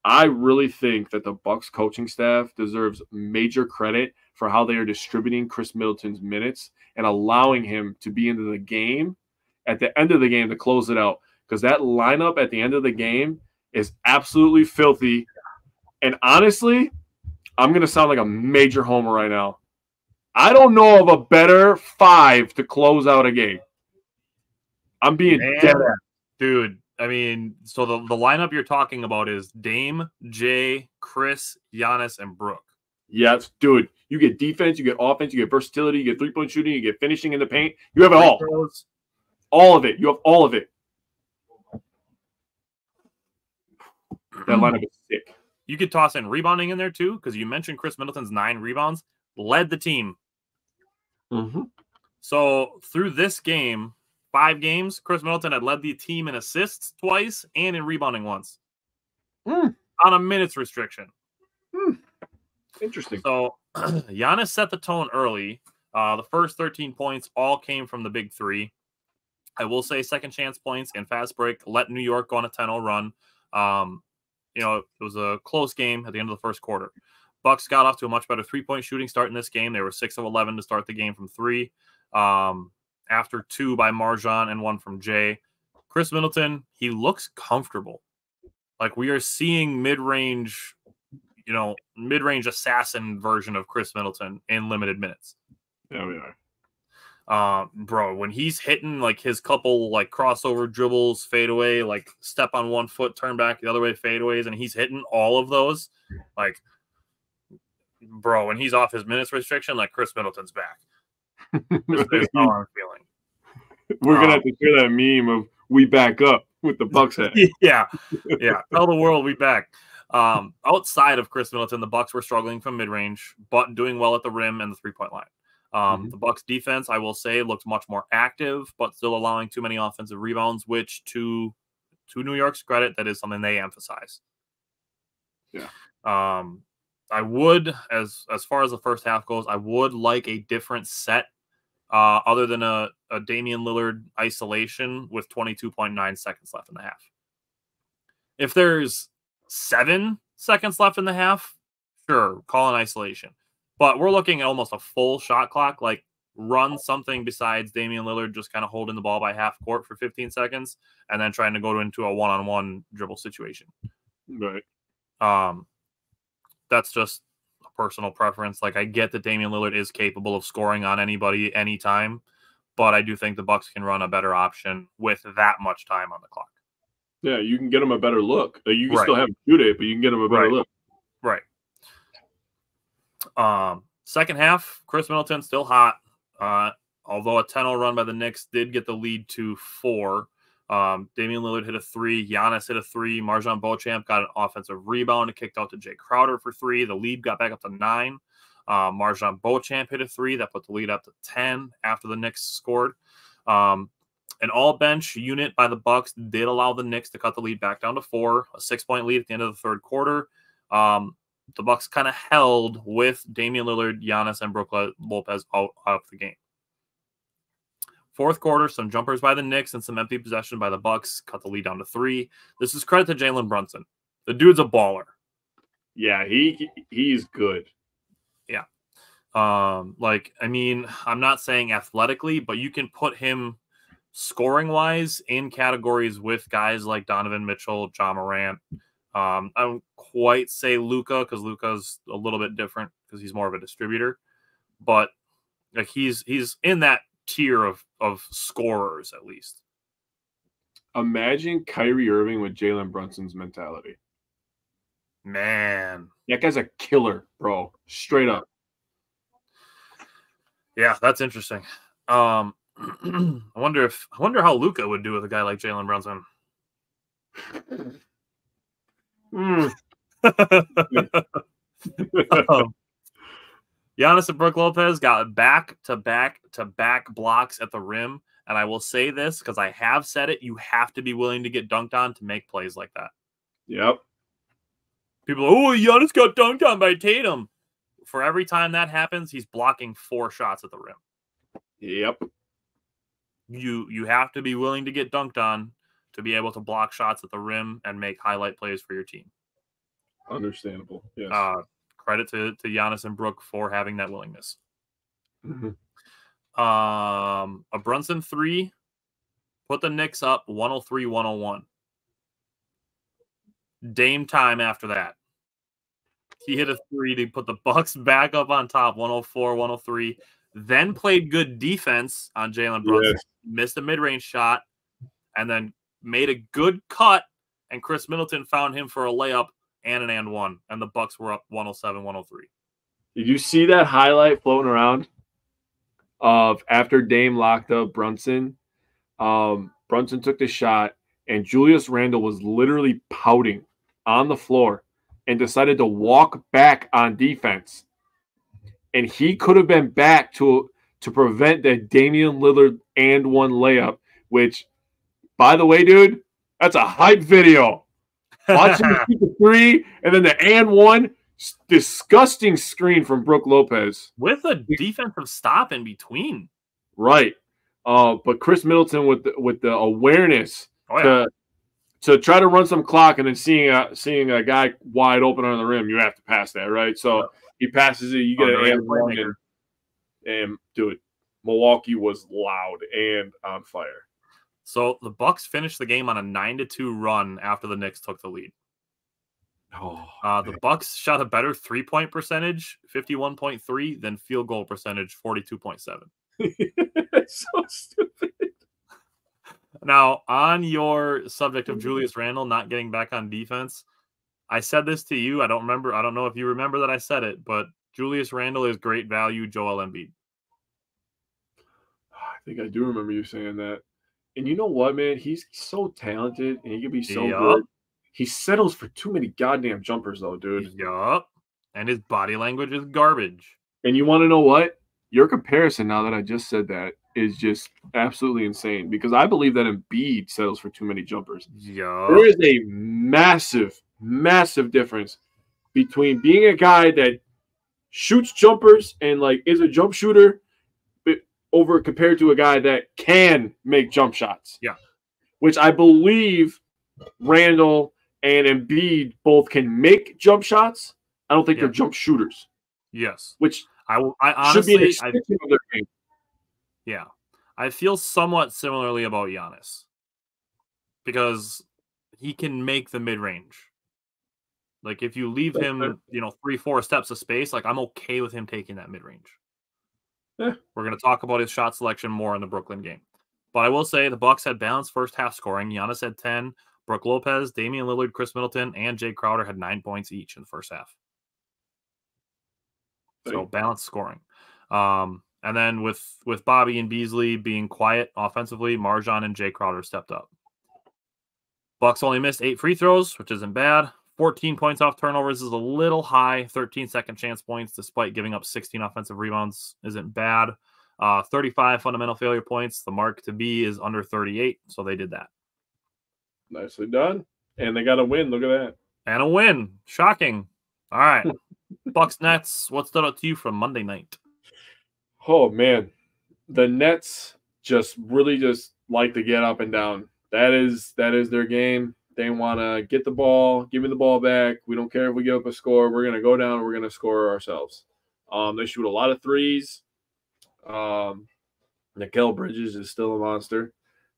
I really think that the Bucks coaching staff deserves major credit for how they are distributing Chris Middleton's minutes and allowing him to be into the game at the end of the game to close it out. Because that lineup at the end of the game is absolutely filthy. And honestly, I'm going to sound like a major homer right now. I don't know of a better 5 to close out a game. I'm being dead ass. Dude, I mean, so the lineup you're talking about is Dame, Jay, Chris, Giannis, and Brooke. Yes, dude. You get defense, you get offense, you get versatility, you get three-point shooting, you get finishing in the paint. You have it all. All of it. You have all of it. That lineup is sick. You could toss in rebounding in there too, because you mentioned Chris Middleton's 9 rebounds, led the team. Mm-hmm. So through this game, 5 games, Chris Middleton had led the team in assists twice and in rebounding once on a minutes restriction. Interesting. So Giannis set the tone early. The first 13 points all came from the big 3. I will say second chance points and fast break let New York go on a 10-0 run. It was a close game at the end of the first quarter. Bucks got off to a much better 3-point shooting start in this game. They were 6 of 11 to start the game from 3. After 2 by Marjan and 1 from Jay. Chris Middleton, he looks comfortable. Like we are seeing mid-range assassin version of Chris Middleton in limited minutes. Yeah, we are. Bro, when he's hitting like his couple like crossover dribbles, fadeaway, like step on one foot, turn back the other way fadeaways, and he's hitting all of those, like, bro, when he's off his minutes restriction, like Chris Middleton's back. That's how I'm feeling. We're gonna have to share that meme of "we back up" with the Bucks hat. Yeah. Tell the world we back. Outside of Chris Middleton, the Bucks were struggling from mid-range, but doing well at the rim and the 3-point line. The Bucks defense, I will say, looked much more active, but still allowing too many offensive rebounds, which to New York's credit, that is something they emphasize. Yeah. I would, as far as the first half goes, I would like a different set other than a Damian Lillard isolation with 22.9 seconds left in the half. If there's 7 seconds left in the half, sure, call an isolation. But we're looking at almost a full shot clock, like run something besides Damian Lillard just kind of holding the ball by half court for 15 seconds and then trying to go into a one-on-one dribble situation. Right. That's just a personal preference. Like I get that Damian Lillard is capable of scoring on anybody anytime, but I do think the Bucks can run a better option with that much time on the clock. Yeah, you can get him a better look. You can still have him shoot it, but you can get him a better look. Right. Second half, Chris Middleton still hot. Although a 10-0 run by the Knicks did get the lead to 4. Damian Lillard hit a 3. Giannis hit a 3. Marjan Beauchamp got an offensive rebound and kicked out to Jay Crowder for 3. The lead got back up to 9. Marjan Beauchamp hit a 3. That put the lead up to 10 after the Knicks scored. An all-bench unit by the Bucks did allow the Knicks to cut the lead back down to 4. A 6-point lead at the end of the third quarter. The Bucks kind of held with Damian Lillard, Giannis, and Brook Lopez out of the game. Fourth quarter, some jumpers by the Knicks and some empty possession by the Bucks cut the lead down to 3. This is credit to Jalen Brunson. The dude's a baller. Yeah, he's good. Yeah. I'm not saying athletically, but you can put him scoring-wise in categories with guys like Donovan Mitchell, Ja Morant. I don't quite say Luka because Luka's a little bit different because he's more of a distributor, but like he's in that tier of scorers at least. Imagine Kyrie Irving with Jalen Brunson's mentality. Man, that guy's a killer, bro. Straight up. Yeah, that's interesting. I wonder how Luka would do with a guy like Jalen Brunson. Giannis and Brook Lopez got back-to-back blocks at the rim. And I will say this because I have said it. You have to be willing to get dunked on to make plays like that. Yep. People are, Giannis got dunked on by Tatum. For every time that happens, he's blocking 4 shots at the rim. Yep. You have to be willing to get dunked on to be able to block shots at the rim and make highlight plays for your team. Understandable. Yes. Credit to Giannis and Brook for having that willingness. Mm-hmm. A Brunson 3 put the Knicks up 103-101. Dame time after that. He hit a 3 to put the Bucks back up on top, 104-103. Then played good defense on Jalen Brunson. Yes. Missed a mid-range shot, and then made a good cut, and Chris Middleton found him for a layup and an and one, and the Bucks were up 107-103. Did you see that highlight floating around of after Dame locked up Brunson? Brunson took the shot, and Julius Randle was literally pouting on the floor and decided to walk back on defense. And he could have been back to prevent that Damian Lillard and one layup, which, by the way, dude, that's a hype video. Watching him shoot the 3 and then the and one, disgusting screen from Brook Lopez. With a defensive stop in between. Right. But Chris Middleton with the awareness to try to run some clock, and then seeing a guy wide open on the rim, you have to pass that, right? So he passes it, you get an and one, and dude, Milwaukee was loud and on fire. So the Bucks finished the game on a 9-2 run after the Knicks took the lead. The Bucks shot a better 3-point percentage, 51.3, than field goal percentage, 42.7. It's so stupid. Now, on your subject of Julius Randle not getting back on defense, I said this to you. I don't know if you remember that I said it, but Julius Randle is great value, Joel Embiid. I think I do remember you saying that. And you know what, man? He's so talented, and he can be so good. He settles for too many goddamn jumpers, though, dude. Yup. And his body language is garbage. And you want to know what? Your comparison, now that I just said that, is just absolutely insane, because I believe that Embiid settles for too many jumpers. Yup. There is a massive, massive difference between being a guy that shoots jumpers and like is a jump shooter over compared to a guy that can make jump shots. Yeah. Which I believe Randle and Embiid both can make jump shots. I don't think they're jump shooters. Yes. Which I honestly, should be an extension of their game. Yeah. I feel somewhat similarly about Giannis, because he can make the mid-range. Like, if you leave him, 3-4 steps of space, like, I'm okay with him taking that mid-range. Yeah. We're going to talk about his shot selection more in the Brooklyn game. But I will say the Bucks had balanced first half scoring. Giannis had 10. Brook Lopez, Damian Lillard, Chris Middleton, and Jay Crowder had 9 points each in the first half. So balanced scoring. And then with Bobby and Beasley being quiet offensively, Marjan and Jay Crowder stepped up. Bucks only missed 8 free throws, which isn't bad. 14 points off turnovers is a little high. 13 second chance points, despite giving up 16 offensive rebounds, isn't bad. 35 fundamental failure points. The mark to be is under 38, so they did that. Nicely done. And they got a win. Look at that. And a win. Shocking. All right. Bucks Nets, what stood out to you from Monday night? Oh, man. The Nets really like to get up and down. That is their game. They want to get the ball, give me the ball back. We don't care if we give up a score. We're going to go down and we're going to score ourselves. They shoot a lot of threes. Mikal Bridges is still a monster.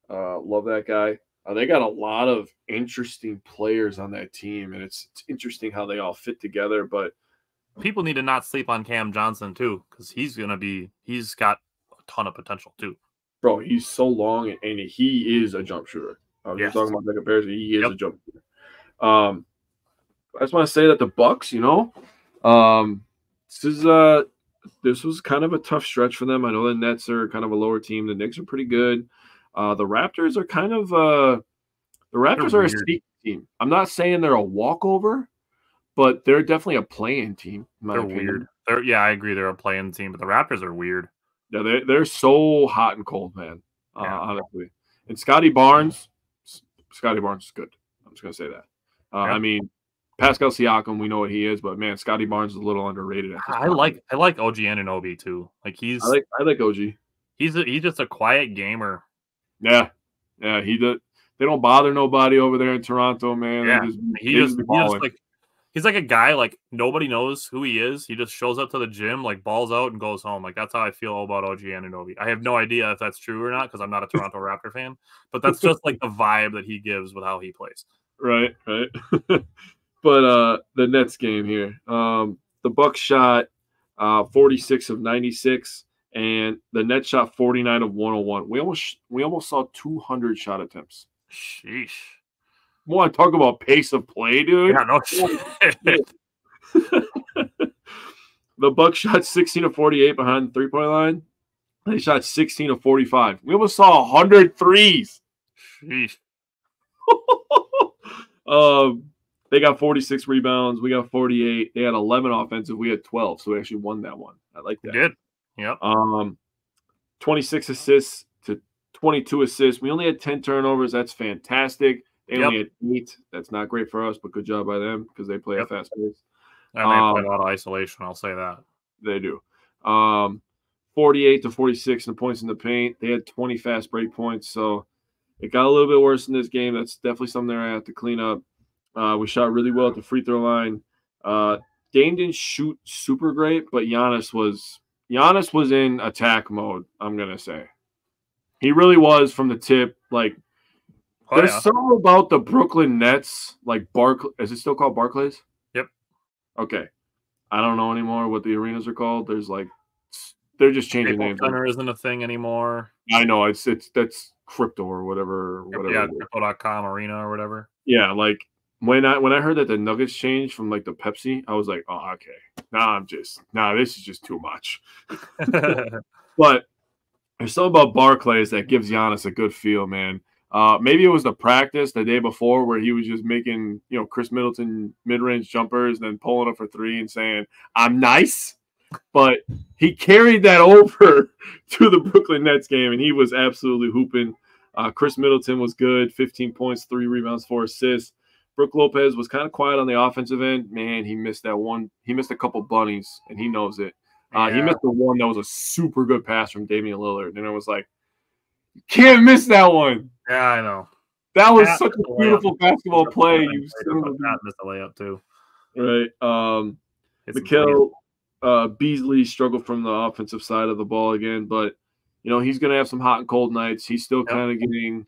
Love that guy. They got a lot of interesting players on that team, and it's interesting how they all fit together. But people need to not sleep on Cam Johnson too, because he's got a ton of potential too. Bro, he's so long, and he is a jump shooter. I was just talking about the comparison. He is a jump shooter. I just want to say that the Bucks, this was kind of a tough stretch for them. I know the Nets are kind of a lower team. The Knicks are pretty good. The Raptors are kind of a sneaky team. I'm not saying they're a walkover, but they're definitely a play-in team. They're weird. I agree. They're a play-in team, but the Raptors are weird. Yeah, they're so hot and cold, man. Honestly, and Scotty Barnes is good. I'm just gonna say that. I mean, Pascal Siakam, we know what he is, but man, Scotty Barnes is a little underrated. I like OG Anunoby too. Like I like OG. He's just a quiet gamer. Yeah. They don't bother nobody over there in Toronto, man. Yeah, he just He's like a guy, like, nobody knows who he is. He just shows up to the gym, like, balls out and goes home. Like, that's how I feel about OG Anunoby. I have no idea if that's true or not because I'm not a Toronto Raptor fan. But that's just, like, the vibe that he gives with how he plays. Right. But the Nets game here. The Bucks shot 46 of 96, and the Nets shot 49 of 101. We almost saw 200 shot attempts. Sheesh. Want to talk about pace of play, dude? Yeah, no shit. The Bucks shot 16 of 48 behind the 3-point line. They shot 16 of 45. We almost saw 100 threes. Sheesh. They got 46 rebounds. We got 48. They had 11 offensive. We had 12, so we actually won that one. I like that. We did. Yep. 26 assists to 22 assists. We only had 10 turnovers. That's fantastic. They only had 8. That's not great for us, but good job by them because they play a fast pace. And they play a lot of isolation, I'll say that. They do. 48 to 46 in the points in the paint. They had 20 fast break points, so it got a little bit worse in this game. That's definitely something I have to clean up. We shot really well at the free throw line. Dame didn't shoot super great, but Giannis was in attack mode, I'm going to say. He really was from the tip. Like, there's something about the Brooklyn Nets, like is it still called Barclays? Yep. Okay. I don't know anymore what the arenas are called. They're just changing Staples names. Center isn't a thing anymore. I know that's crypto or whatever. Yeah, crypto.com arena or whatever. Yeah, like when I heard that the Nuggets changed from like the Pepsi, I was like, oh, okay. This is just too much. But there's something about Barclays that gives Giannis a good feel, man. Maybe it was the practice the day before where he was just making, Chris Middleton mid-range jumpers and then pulling up for 3 and saying, I'm nice. But he carried that over to the Brooklyn Nets game, and he was absolutely hooping. Chris Middleton was good, 15 points, 3 rebounds, 4 assists. Brook Lopez was kind of quiet on the offensive end. Man, he missed that one. He missed a couple bunnies, and he knows it. He missed the one that was a super good pass from Damian Lillard, and I was like, you can't miss that one. Yeah, I know. That was such a beautiful basketball play. You missed the layup too. Right. Mikal Beasley struggled from the offensive side of the ball again, but he's going to have some hot and cold nights. He's still kind of getting,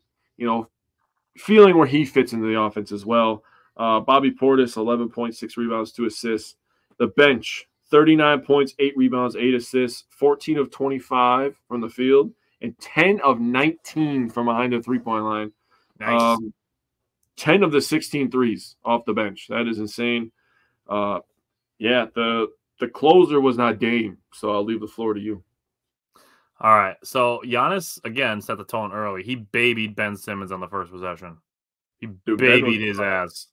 feeling where he fits into the offense as well. Bobby Portis, 11.6 rebounds, 2 assists. The bench, 39 points, 8 rebounds, 8 assists, 14 of 25 from the field, and 10 of 19 from behind the 3-point line. Nice. 10 of the 16 threes off the bench. That is insane. The closer was not Dame, so I'll leave the floor to you. All right. So Giannis, again, set the tone early. He babied Ben Simmons on the first possession. He babied his ass.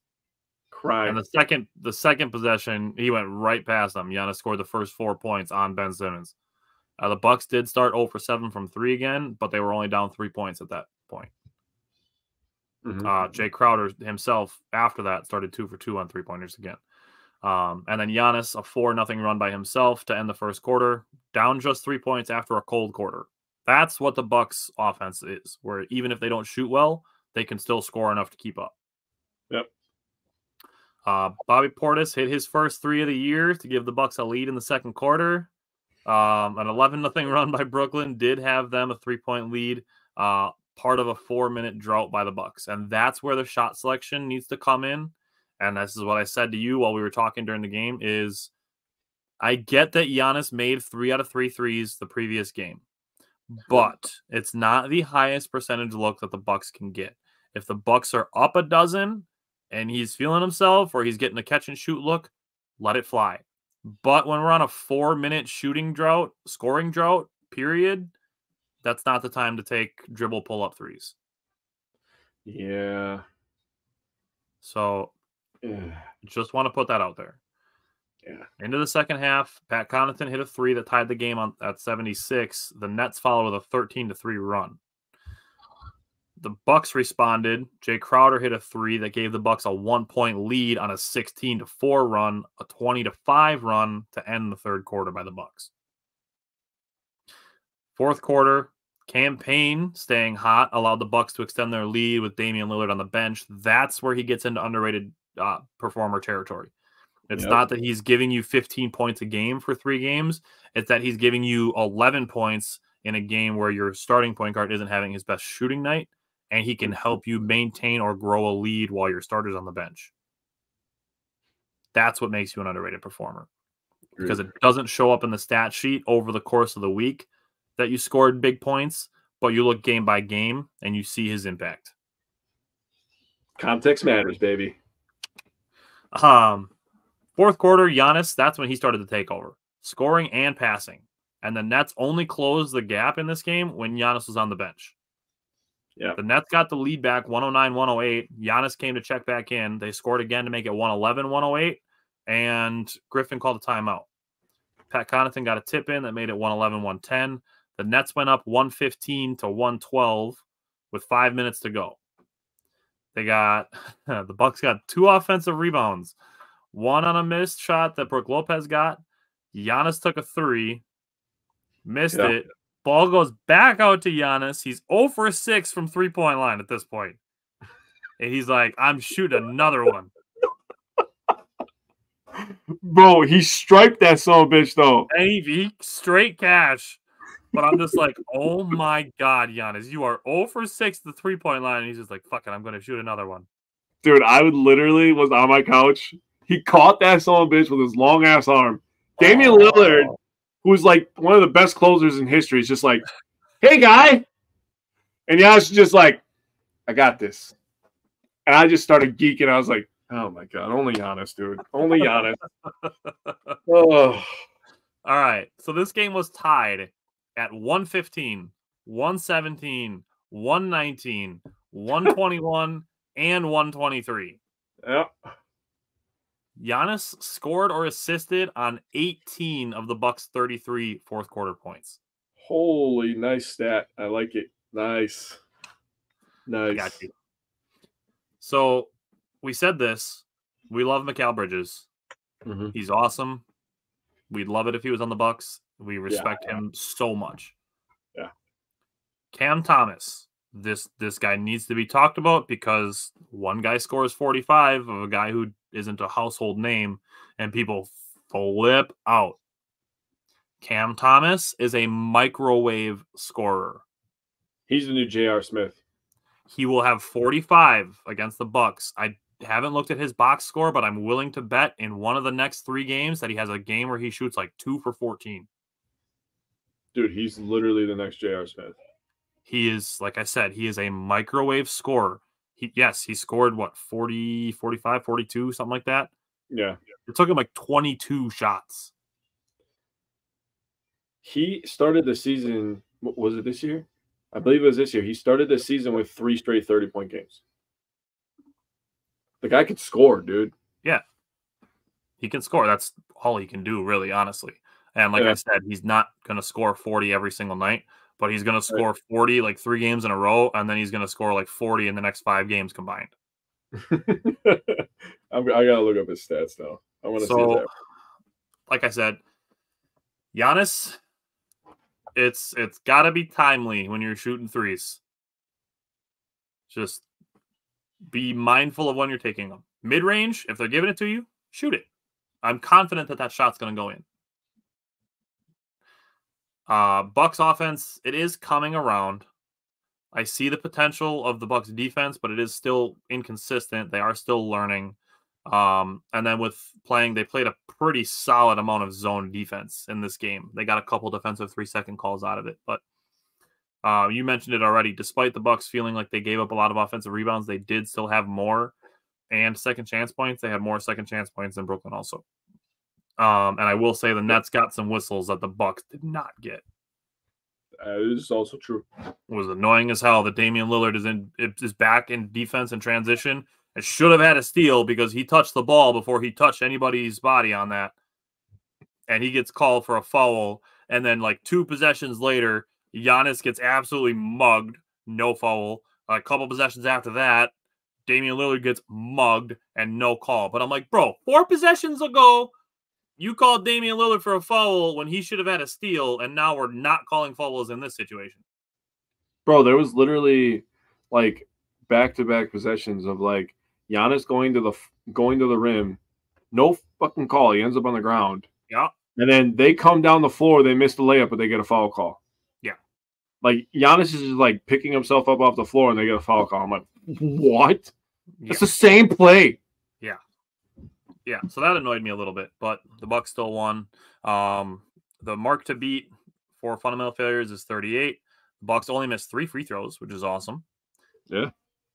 Crying. And the second possession, he went right past him. Giannis scored the first 4 points on Ben Simmons. The Bucks did start 0 for 7 from 3 again, but they were only down 3 points at that point. Jay Crowder himself, after that, started 2 for 2 on 3-pointers again. And then Giannis, a 4-0 run by himself to end the first quarter, down just 3 points after a cold quarter. That's what the Bucks offense is, where even if they don't shoot well, they can still score enough to keep up. Yep. Bobby Portis hit his first 3 of the year to give the Bucks a lead in the second quarter. An 11-0 run by Brooklyn did have them a 3-point lead, part of a 4-minute drought by the Bucks. And that's where the shot selection needs to come in. And this is what I said to you while we were talking during the game is I get that Giannis made 3 out of 3 threes the previous game, but it's not the highest percentage look that the Bucks can get. If the Bucks are up a dozen and he's feeling himself or he's getting a catch and shoot look, let it fly. But when we're on a 4-minute scoring drought, period, that's not the time to take dribble pull-up threes. Yeah. So just want to put that out there. Yeah. Into the second half, Pat Connaughton hit a 3 that tied the game at 76. The Nets followed with a 13-3 run. The Bucks responded. Jay Crowder hit a 3 that gave the Bucks a 1-point lead on a 16-4 run, a 20-5 run to end the third quarter by the Bucks. Fourth quarter, campaign staying hot allowed the Bucks to extend their lead with Damian Lillard on the bench. That's where he gets into underrated performer territory. It's not that he's giving you 15 points a game for 3 games. It's that he's giving you 11 points in a game where your starting point guard isn't having his best shooting night, and he can help you maintain or grow a lead while your starter's on the bench. That's what makes you an underrated performer. Because it doesn't show up in the stat sheet over the course of the week that you scored big points, but you look game by game and you see his impact. Context matters, baby. Fourth quarter, Giannis, that's when he started to take over, scoring and passing. And the Nets only closed the gap in this game when Giannis was on the bench. Yeah. The Nets got the lead back 109-108. Giannis came to check back in. They scored again to make it 111-108, and Griffin called a timeout. Pat Connaughton got a tip in that made it 111-110. The Nets went up 115-112 with 5 minutes to go. The Bucks got 2 offensive rebounds. One on a missed shot that Brook Lopez got. Giannis took a 3, missed it. Ball goes back out to Giannis. He's 0 for 6 from 3-point line at this point. And he's like, I'm shooting another one. Bro, he striped that son of a bitch, though. And he straight cash. But I'm just like, oh my God, Giannis, you are 0 for 6 at the 3-point line. And he's just like, fuck it, I'm going to shoot another one. Dude, I was on my couch. He caught that son of a bitch with his long ass arm. Damian Lillard, who's like one of the best closers in history, is just like, hey, guy. And Giannis is just like, I got this. And I just started geeking. I was like, oh, my God. Only Giannis, dude. Only Giannis. Oh. All right. So this game was tied at 115, 117, 119, 121, and 123. Yep. Giannis scored or assisted on 18 of the Bucks' 33 fourth quarter points. Holy, nice stat. I like it. Nice. Got you. So we said this. We love Mikal Bridges. Mm-hmm. He's awesome. We'd love it if he was on the Bucks. We respect him so much. Yeah. Cam Thomas. This guy needs to be talked about because one guy scores 45 of a guy who isn't a household name, and people flip out. Cam Thomas is a microwave scorer. He's the new J.R. Smith. He will have 45 against the Bucks. I haven't looked at his box score, but I'm willing to bet in one of the next 3 games that he has a game where he shoots like 2 for 14. Dude, he's literally the next J.R. Smith. He is, like I said, he is a microwave scorer. He scored, 40, 45, 42, something like that? Yeah. It took him like 22 shots. He started the season, was it this year? I believe it was this year. He started the season with 3 straight 30-point games. The guy could score, dude. Yeah. He can score. That's all he can do, really, honestly. And like I said, he's not going to score 40 every single night, but he's going to score 40 like 3 games in a row, and then he's going to score like 40 in the next 5 games combined. I got to look up his stats now. I want to see that. Like I said, Giannis, it's got to be timely when you're shooting threes. Just be mindful of when you're taking them. Mid-range, if they're giving it to you, shoot it. I'm confident that shot's going to go in. Bucks offense, it is coming around. I see the potential of the Bucks defense, but it is still inconsistent. They are still learning. And then they played a pretty solid amount of zone defense in this game. They got a couple defensive 3-second calls out of it. But you mentioned it already. Despite the Bucks feeling like they gave up a lot of offensive rebounds, they did still have more and second chance points. They had more second chance points than Brooklyn also. And I will say the Nets got some whistles that the Bucks did not get. That is also true. It was annoying as hell that Damian Lillard is back in defense and transition. It should have had a steal because he touched the ball before he touched anybody's body on that. And he gets called for a foul. And then like 2 possessions later, Giannis gets absolutely mugged. No foul. A couple possessions after that, Damian Lillard gets mugged and no call. But I'm like, bro, 4 possessions ago, you called Damian Lillard for a foul when he should have had a steal, and now we're not calling fouls in this situation. Bro, there was literally like back-to-back possessions of like Giannis going to the rim, no fucking call. He ends up on the ground. Yeah. And then they come down the floor. They miss the layup, but they get a foul call. Yeah. Like, Giannis is just, like, picking himself up off the floor, and they get a foul call. I'm like, what? Yeah. It's the same play. Yeah. Yeah. So that annoyed me a little bit, but the Bucks still won. The mark to beat for fundamental failures is 38. The Bucks only missed 3 free throws, which is awesome. Yeah.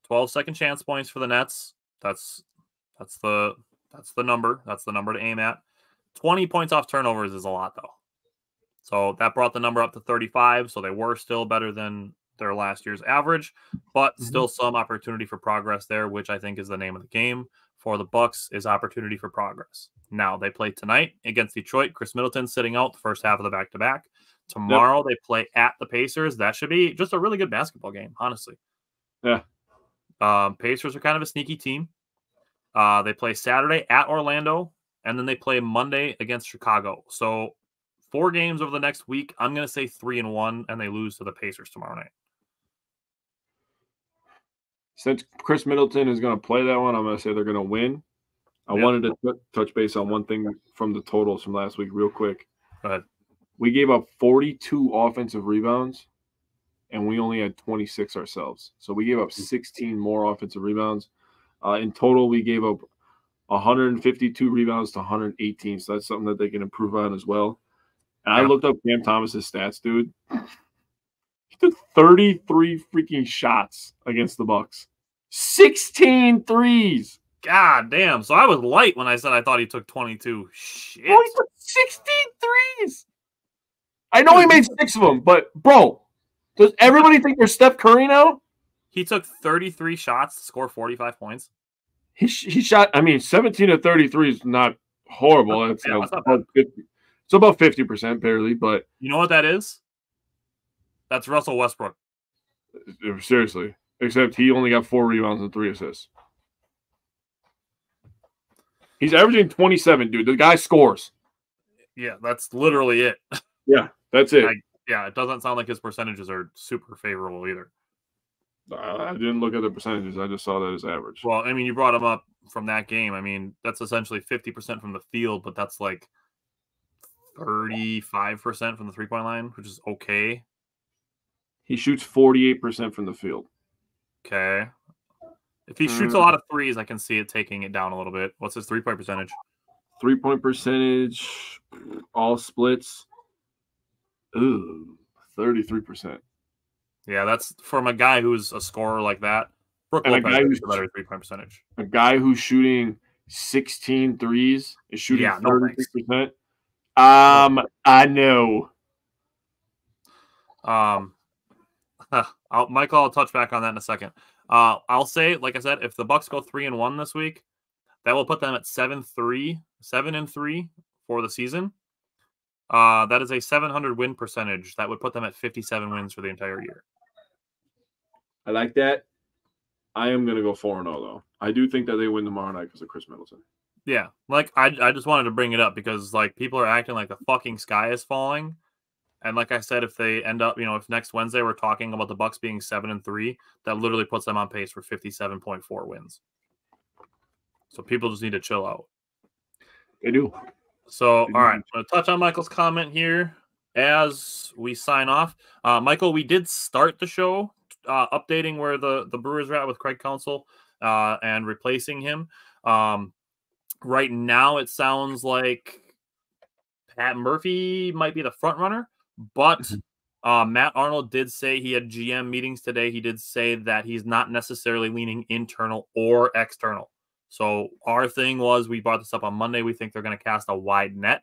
12 second chance points for the Nets. That's the number. That's the number to aim at. 20 points off turnovers is a lot, though. So that brought the number up to 35. So they were still better than their last year's average, but still some opportunity for progress there, which I think is the name of the game for the Bucks, is opportunity for progress. Now they play tonight against Detroit. Chris Middleton sitting out the first half of the back-to-back. Tomorrow they play at the Pacers. That should be just a really good basketball game, honestly. Yeah. Pacers are kind of a sneaky team. They play Saturday at Orlando, and then they play Monday against Chicago. So 4 games over the next week. I'm going to say 3-1, and they lose to the Pacers tomorrow night. Since Chris Middleton is going to play that one, I'm going to say they're going to win. I wanted to touch base on one thing from the totals from last week real quick. Go ahead. We gave up 42 offensive rebounds, and we only had 26 ourselves. So we gave up 16 more offensive rebounds. In total, we gave up 152 rebounds to 118. So that's something that they can improve on as well. And I looked up Cam Thomas's stats, dude. He took 33 freaking shots against the Bucks. 16 threes. God damn. So I was light when I said I thought he took 22. Shit. Bro, he took 16 threes. I know he made 6 of them, but, bro, does everybody think they're Steph Curry now? He took 33 shots to score 45 points. He shot, 17 to 33 is not horrible. It's, not about 50. It's about 50% barely, but. You know what that is? That's Russell Westbrook. Seriously. Except he only got 4 rebounds and 3 assists. He's averaging 27, dude. The guy scores. Yeah, that's literally it. Yeah, that's it. It doesn't sound like his percentages are super favorable either. I didn't look at the percentages. I just saw that as average. Well, you brought him up from that game. That's essentially 50% from the field, but that's like 35% from the three-point line, which is okay. He shoots 48% from the field. Okay. If he shoots a lot of threes, I can see it taking it down a little bit. What's his three-point percentage? 3-point percentage, all splits. Ooh, 33%. Yeah, that's from a guy who's a scorer like that. Brook Lopez has a better 3-point percentage. A guy who's shooting 16 threes is shooting 33%. I know. Michael, I'll touch back on that in a second. I'll say, like I said, if the Bucks go 3-1 this week, that will put them at 7-3 for the season. That is a 700 win percentage. That would put them at 57 wins for the entire year. I like that. I am going to go 4-0, though. I do think that they win tomorrow night because of Chris Middleton. Yeah. I just wanted to bring it up because, people are acting like the fucking sky is falling. And like I said, if they end up, if next Wednesday we're talking about the Bucks being 7-3, that literally puts them on pace for 57.4 wins. So people just need to chill out. They do. So, all right. I'm going to touch on Michael's comment here as we sign off. Michael, we did start the show updating where the Brewers are at with Craig Counsell and replacing him. Right now, it sounds like Pat Murphy might be the front runner, but Matt Arnold did say he had GM meetings today. He did say that he's not necessarily leaning internal or external. So our thing was, we brought this up on Monday. We think they're going to cast a wide net.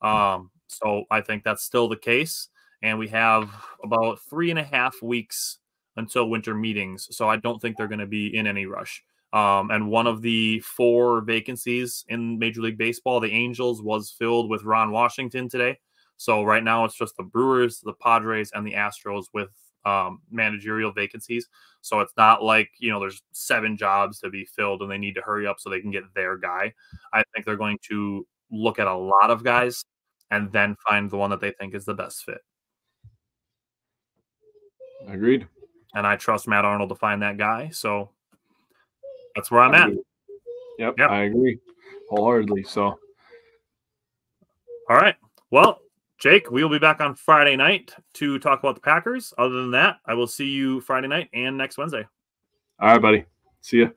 So I think that's still the case. And we have about 3.5 weeks until winter meetings. So I don't think they're going to be in any rush. And one of the 4 vacancies in Major League Baseball, the Angels, was filled with Ron Washington today. So right now it's just the Brewers, the Padres, and the Astros with managerial vacancies. So it's not like, there's 7 jobs to be filled and they need to hurry up so they can get their guy. I think they're going to look at a lot of guys and then find the one that they think is the best fit. Agreed. And I trust Matt Arnold to find that guy. So that's where I'm at. Yep, I agree wholeheartedly. So All right. Well, Jake, we will be back on Friday night to talk about the Packers. Other than that, I will see you Friday night and next Wednesday. All right, buddy. See ya.